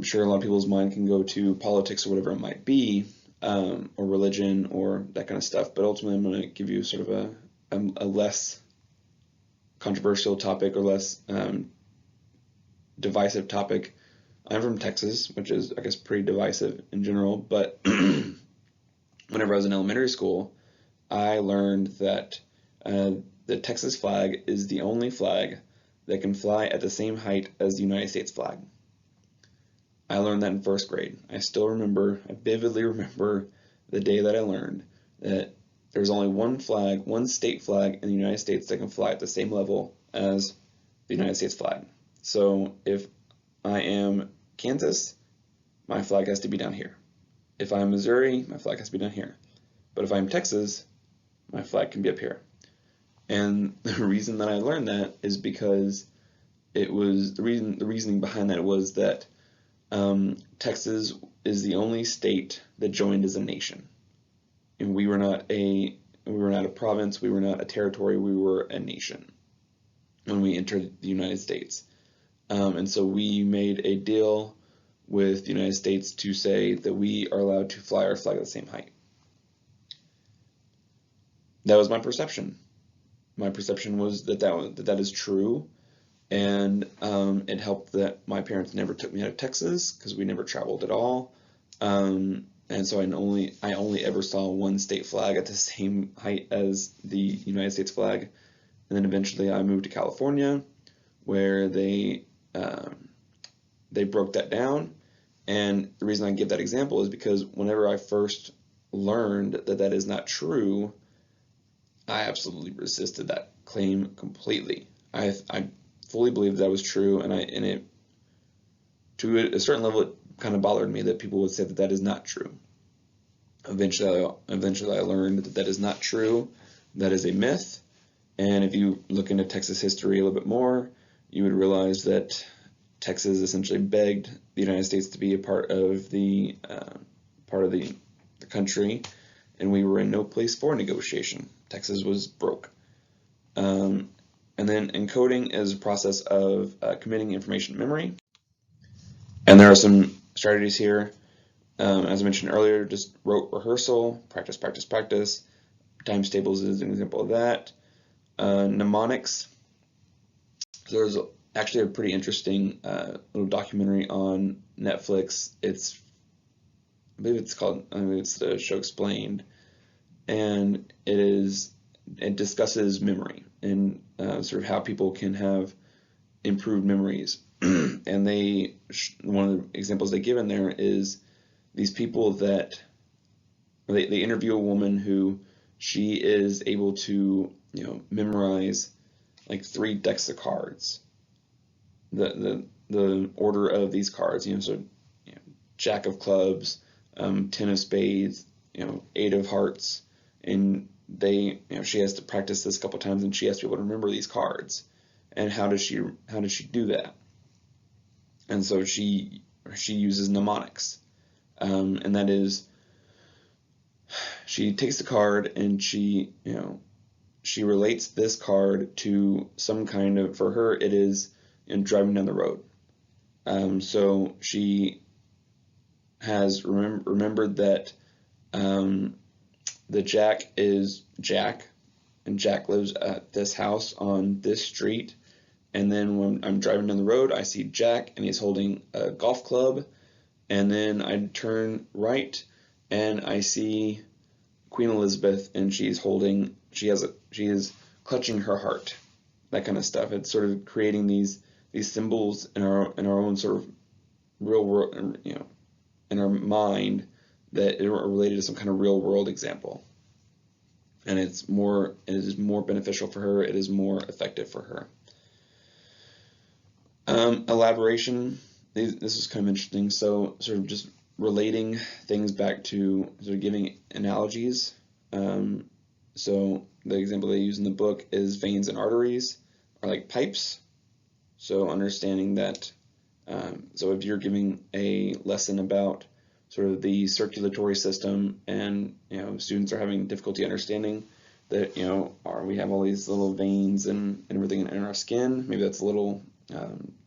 sure a lot of people's mind can go to politics or whatever it might be, or religion or that kind of stuff. But ultimately, I'm going to give you sort of a less controversial topic, or less divisive topic. I'm from Texas, which is, I guess, pretty divisive in general. But whenever I was in elementary school, I learned that the Texas flag is the only flag that can fly at the same height as the United States flag. I learned that in first grade. I vividly remember the day that I learned that there's only one flag, one state flag in the United States that can fly at the same level as the United States flag. So if I am Kansas, my flag has to be down here. If I'm Missouri, my flag has to be down here. But if I'm Texas, my flag can be up here. And the reason that I learned that is because it was the reasoning behind that was that Texas is the only state that joined as a nation, and we were not a province, we were not a territory, we were a nation when we entered the United States. And so we made a deal with the United States to say that we are allowed to fly our flag at the same height. That was my perception. My perception was that is true, and it helped that my parents never took me out of Texas because we never traveled at all. And so I only ever saw one state flag at the same height as the United States flag. And then eventually I moved to California, where they broke that down. And the reason I give that example is because whenever I first learned that is not true, I absolutely resisted that claim completely. I fully believed that was true, and it to a certain level it kind of bothered me that people would say that is not true. Eventually I learned that is not true. That is a myth. And if you look into Texas history a little bit more, you would realize that Texas essentially begged the United States to be a part of the country, and we were in no place for negotiation. Texas was broke. And then encoding is a process of committing information to memory. And there are some strategies here. As I mentioned earlier, just rote rehearsal, practice, practice, practice. Times tables is an example of that. Mnemonics. So there's actually a pretty interesting little documentary on Netflix. It's the show Explained, and it discusses memory and sort of how people can have improved memories. And one of the examples they give in there is these people that they interview a woman who she is able to memorize like 3 decks of cards, the order of these cards, Jack of clubs, 10 of spades, 8 of hearts, and she has to practice this a couple times, and she has to be able to remember these cards. And how does she do that? And so she uses mnemonics, and that is, she takes the card and she relates this card to some kind of, for her it is driving down the road. So she has remembered that the Jack is Jack, and Jack lives at this house on this street. And then when I'm driving down the road, I see Jack, and he's holding a golf club. And then I turn right, and I see Queen Elizabeth, and she is clutching her heart. That kind of stuff. It's sort of creating these symbols in our own sort of real world, in our mind, that are related to some kind of real world example. And it is more beneficial for her. It is more effective for her. Elaboration. This is kind of interesting. So sort of just relating things back to sort of giving analogies. So the example they use in the book is veins and arteries are like pipes. So understanding that, so if you're giving a lesson about sort of the circulatory system, and students are having difficulty understanding that we have all these little veins and everything in our skin, maybe that's a little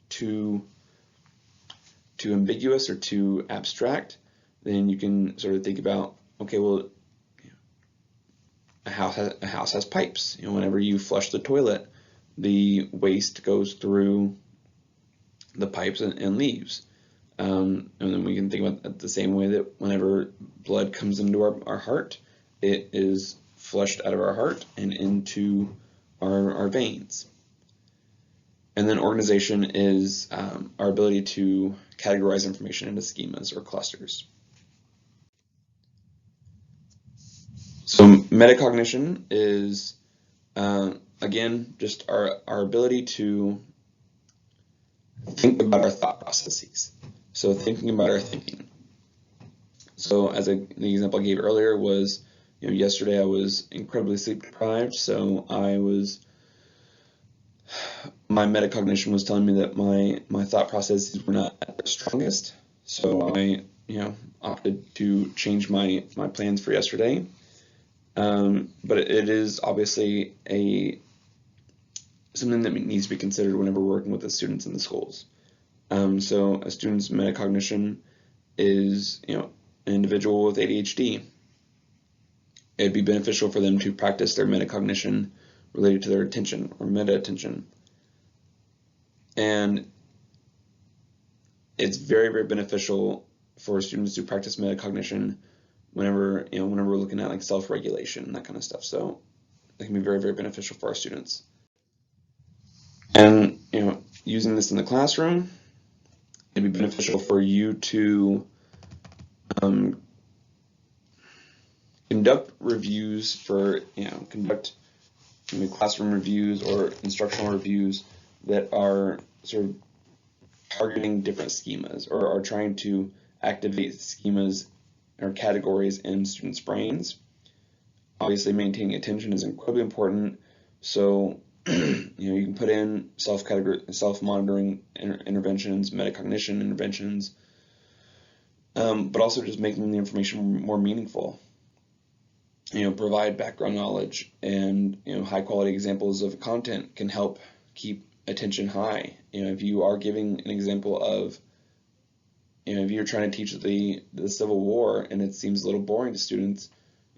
too ambiguous or too abstract, then you can sort of think about, okay, well, a house has pipes. Whenever you flush the toilet, the waste goes through the pipes and leaves. And then we can think about it the same way that whenever blood comes into our heart, it is flushed out of our heart and into our veins. And then organization is our ability to categorize information into schemas or clusters. So metacognition is, again, just our ability to think about our thought processes. So thinking about our thinking. So as the example I gave earlier was, yesterday I was incredibly sleep deprived, so my metacognition was telling me that my thought processes were not at their strongest. So I, opted to change my plans for yesterday. But it is obviously something that needs to be considered whenever we're working with the students in the schools. So a student's metacognition is, an individual with ADHD. It'd be beneficial for them to practice their metacognition related to their attention or meta-attention. And it's very, very beneficial for students to practice metacognition whenever we're looking at like self-regulation and that kind of stuff. So it can be very, very beneficial for our students. And using this in the classroom, it'd be beneficial for you to conduct reviews conduct classroom reviews or instructional reviews that are sort of targeting different schemas or are trying to activate schemas or categories in students' brains. Obviously, maintaining attention is incredibly important. So, you can put in self-monitoring interventions, metacognition interventions, but also just making the information more meaningful. Provide background knowledge and high quality examples of content can help keep attention high. If you are giving an example of, if you're trying to teach the Civil War and it seems a little boring to students,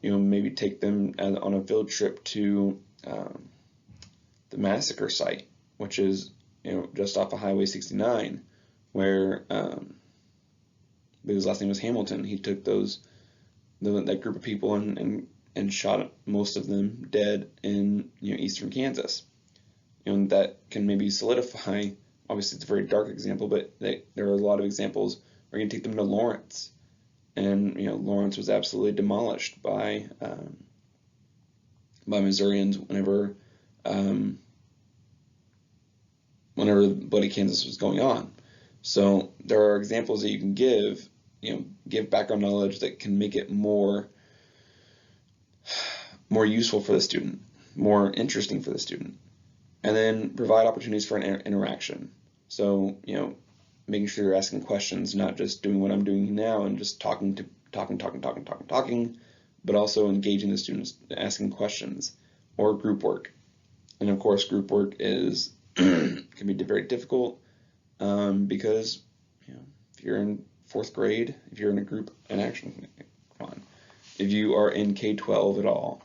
maybe take them on a field trip to the massacre site, which is just off of Highway 69, where his last name was Hamilton. He took that group of people and shot most of them dead in eastern Kansas. And that can maybe solidify. Obviously, it's a very dark example, but there are a lot of examples. We're going to take them to Lawrence, and Lawrence was absolutely demolished by Missourians whenever bloody Kansas was going on. So there are examples that you can give background knowledge that can make it more useful for the student, more interesting for the student, and then provide opportunities for an interaction. So making sure you're asking questions, not just doing what I'm doing now and just talking, but also engaging the students, asking questions, or group work. And of course, group work can be very difficult because if you're in fourth grade, if you're in a group, if you are in K-12 at all,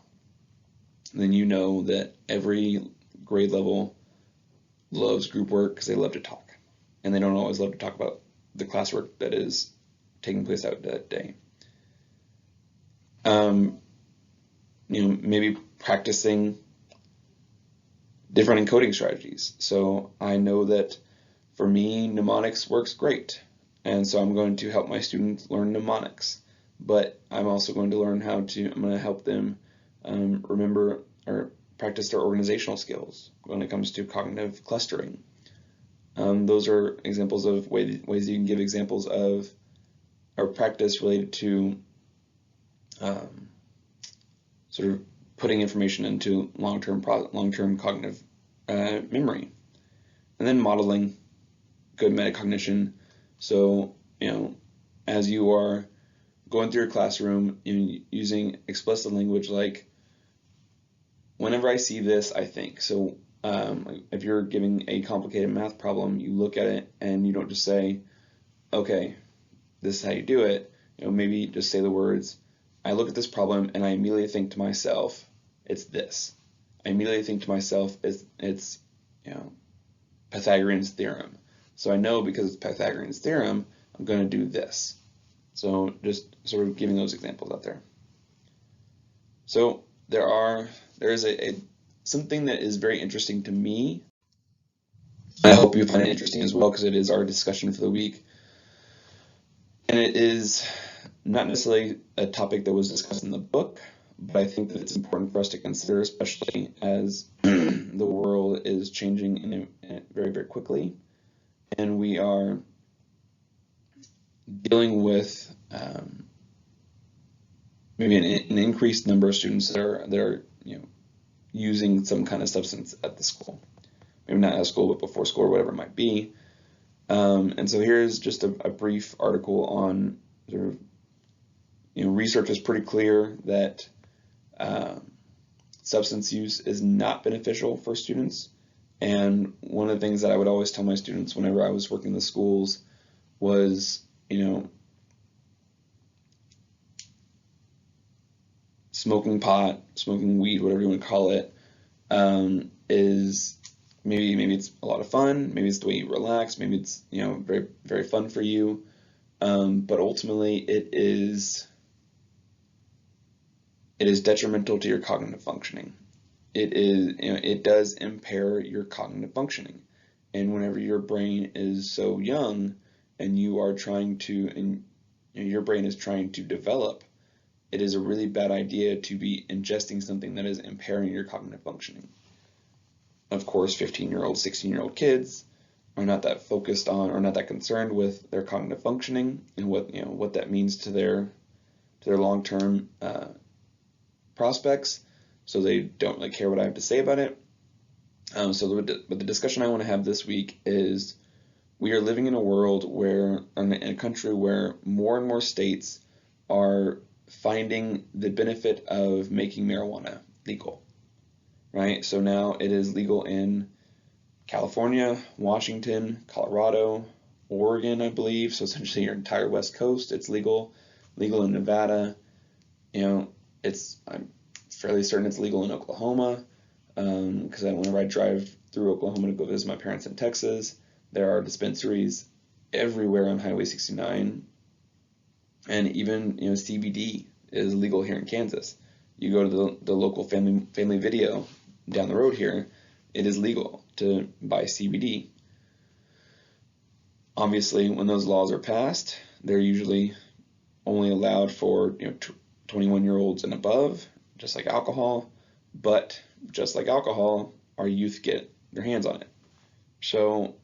then you know that every grade level loves group work because they love to talk. And they don't always love to talk about the classwork that is taking place out that day. Maybe practicing different encoding strategies. So I know that for me, mnemonics works great. And so I'm going to help my students learn mnemonics. But I'm also going to I'm going to help them remember or practice their organizational skills when it comes to cognitive clustering. Those are examples of ways you can give examples of or practice related to sort of putting information into long-term cognitive memory. And then modeling good metacognition. So, as you are going through your classroom, using explicit language like, whenever I see this, I think. So if you're giving a complicated math problem, you look at it and you don't just say, okay, this is how you do it. Maybe just say the words, I look at this problem and I immediately think to myself, it's this. I immediately think to myself, it's Pythagorean's theorem. So I know because it's Pythagorean's theorem, I'm going to do this. So just sort of giving those examples out there. So there is something that is very interesting to me. I hope you find it interesting as well because it is our discussion for the week. And it is not necessarily a topic that was discussed in the book but I think that it's important for us to consider, especially as the world is changing very, very quickly, and we are dealing with maybe an increased number of students that are using some kind of substance at the school. Maybe not at school, but before school or whatever it might be. And so here's just a brief article on sort of, research is pretty clear that substance use is not beneficial for students. And one of the things that I would always tell my students whenever I was working in the schools was, smoking pot, smoking weed, whatever you want to call it, is maybe it's a lot of fun, maybe it's the way you relax, maybe it's very, very fun for you, but ultimately it is detrimental to your cognitive functioning. It does impair your cognitive functioning, and whenever your brain is so young and your brain is trying to develop, it is a really bad idea to be ingesting something that is impairing your cognitive functioning. Of course, 15-year-old, 16-year-old kids are not that focused on or not that concerned with their cognitive functioning and what that means to their long-term prospects, so they don't really care what I have to say about it. But the discussion I want to have this week is, we are living in a world in a country where more and more states are finding the benefit of making marijuana legal, right? So now it is legal in California, Washington, Colorado, Oregon, I believe. So essentially your entire West Coast, it's legal in Nevada. I'm fairly certain it's legal in Oklahoma, because whenever I drive through Oklahoma to go visit my parents in Texas, there are dispensaries everywhere on Highway 69. And even CBD is legal here in Kansas. You go to the local family video down the road here, it is legal to buy CBD. Obviously, when those laws are passed, they're usually only allowed for 21-year-olds and above, just like alcohol. But just like alcohol, our youth get their hands on it. So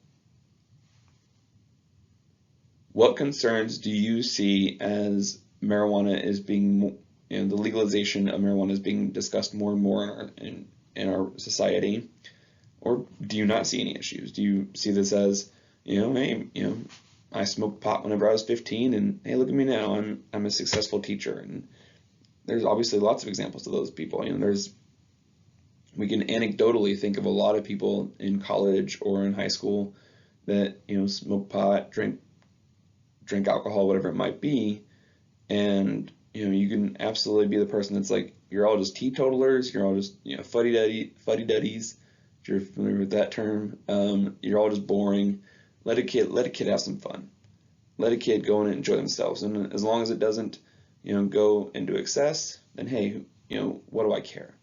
what concerns do you see as marijuana is being, the legalization of marijuana is being discussed more and more in our society? Or do you not see any issues? Do you see this as, hey, I smoked pot whenever I was 15, and hey, look at me now, I'm a successful teacher. And there's obviously lots of examples of those people. We can anecdotally think of a lot of people in college or in high school that smoke pot, drink alcohol, whatever it might be, and you can absolutely be the person that's like, you're all just teetotalers, you're all just fuddy-duddies, if you're familiar with that term. You're all just boring. Let a kid have some fun. Let a kid go and enjoy themselves, and as long as it doesn't go into excess, then hey, what do I care?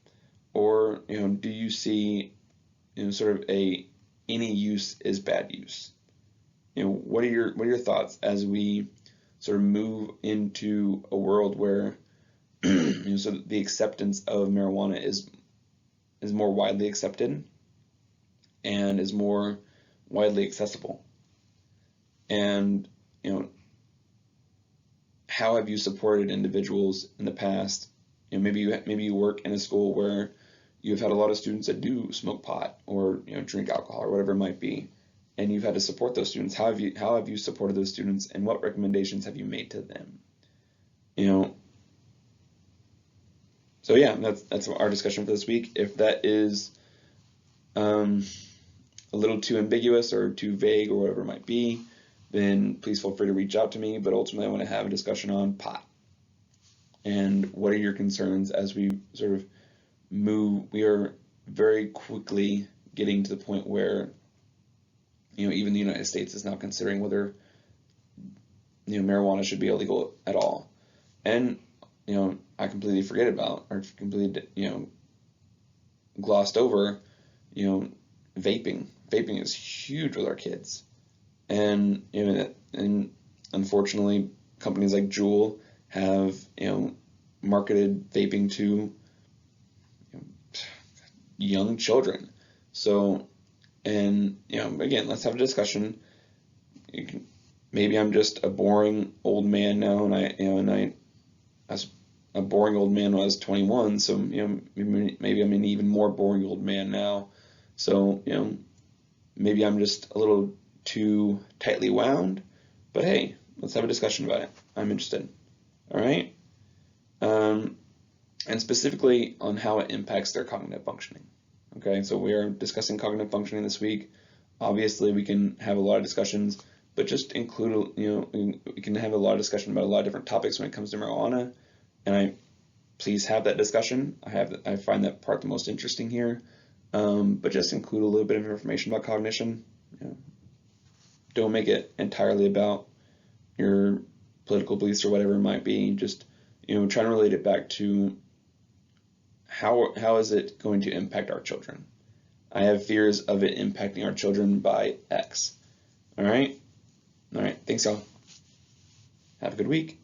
Or do you see sort of any use is bad use? What are your thoughts as we sort of move into a world where so the acceptance of marijuana is more widely accepted and is more widely accessible? And how have you supported individuals in the past? Maybe you work in a school where you've had a lot of students that do smoke pot or drink alcohol or whatever it might be, and you've had to support those students. How have you supported those students, and what recommendations have you made to them? So yeah, that's our discussion for this week. If that is a little too ambiguous or too vague or whatever it might be, then please feel free to reach out to me. But ultimately, I want to have a discussion on pot. And what are your concerns as we sort of move? We are very quickly getting to the point where even the United States is now considering whether marijuana should be illegal at all. And I completely forget about, or completely glossed over vaping. Vaping is huge with our kids, and and unfortunately companies like Juul have marketed vaping to young children. So, and again, let's have a discussion. Maybe I'm just a boring old man now, and I was a boring old man when I was 21. So maybe I'm an even more boring old man now. So maybe I'm just a little too tightly wound. But hey, let's have a discussion about it. I'm interested. All right. And specifically on how it impacts their cognitive functioning. Okay, so we are discussing cognitive functioning this week. Obviously, we can have a lot of discussions, but just include, we can have a lot of discussion about a lot of different topics when it comes to marijuana. And please have that discussion. I find that part the most interesting here. But just include a little bit of information about cognition. Don't make it entirely about your political beliefs or whatever it might be. Just trying to relate it back to how is it going to impact our children? I have fears of it impacting our children by X. All right? All right. Thanks, y'all. Have a good week.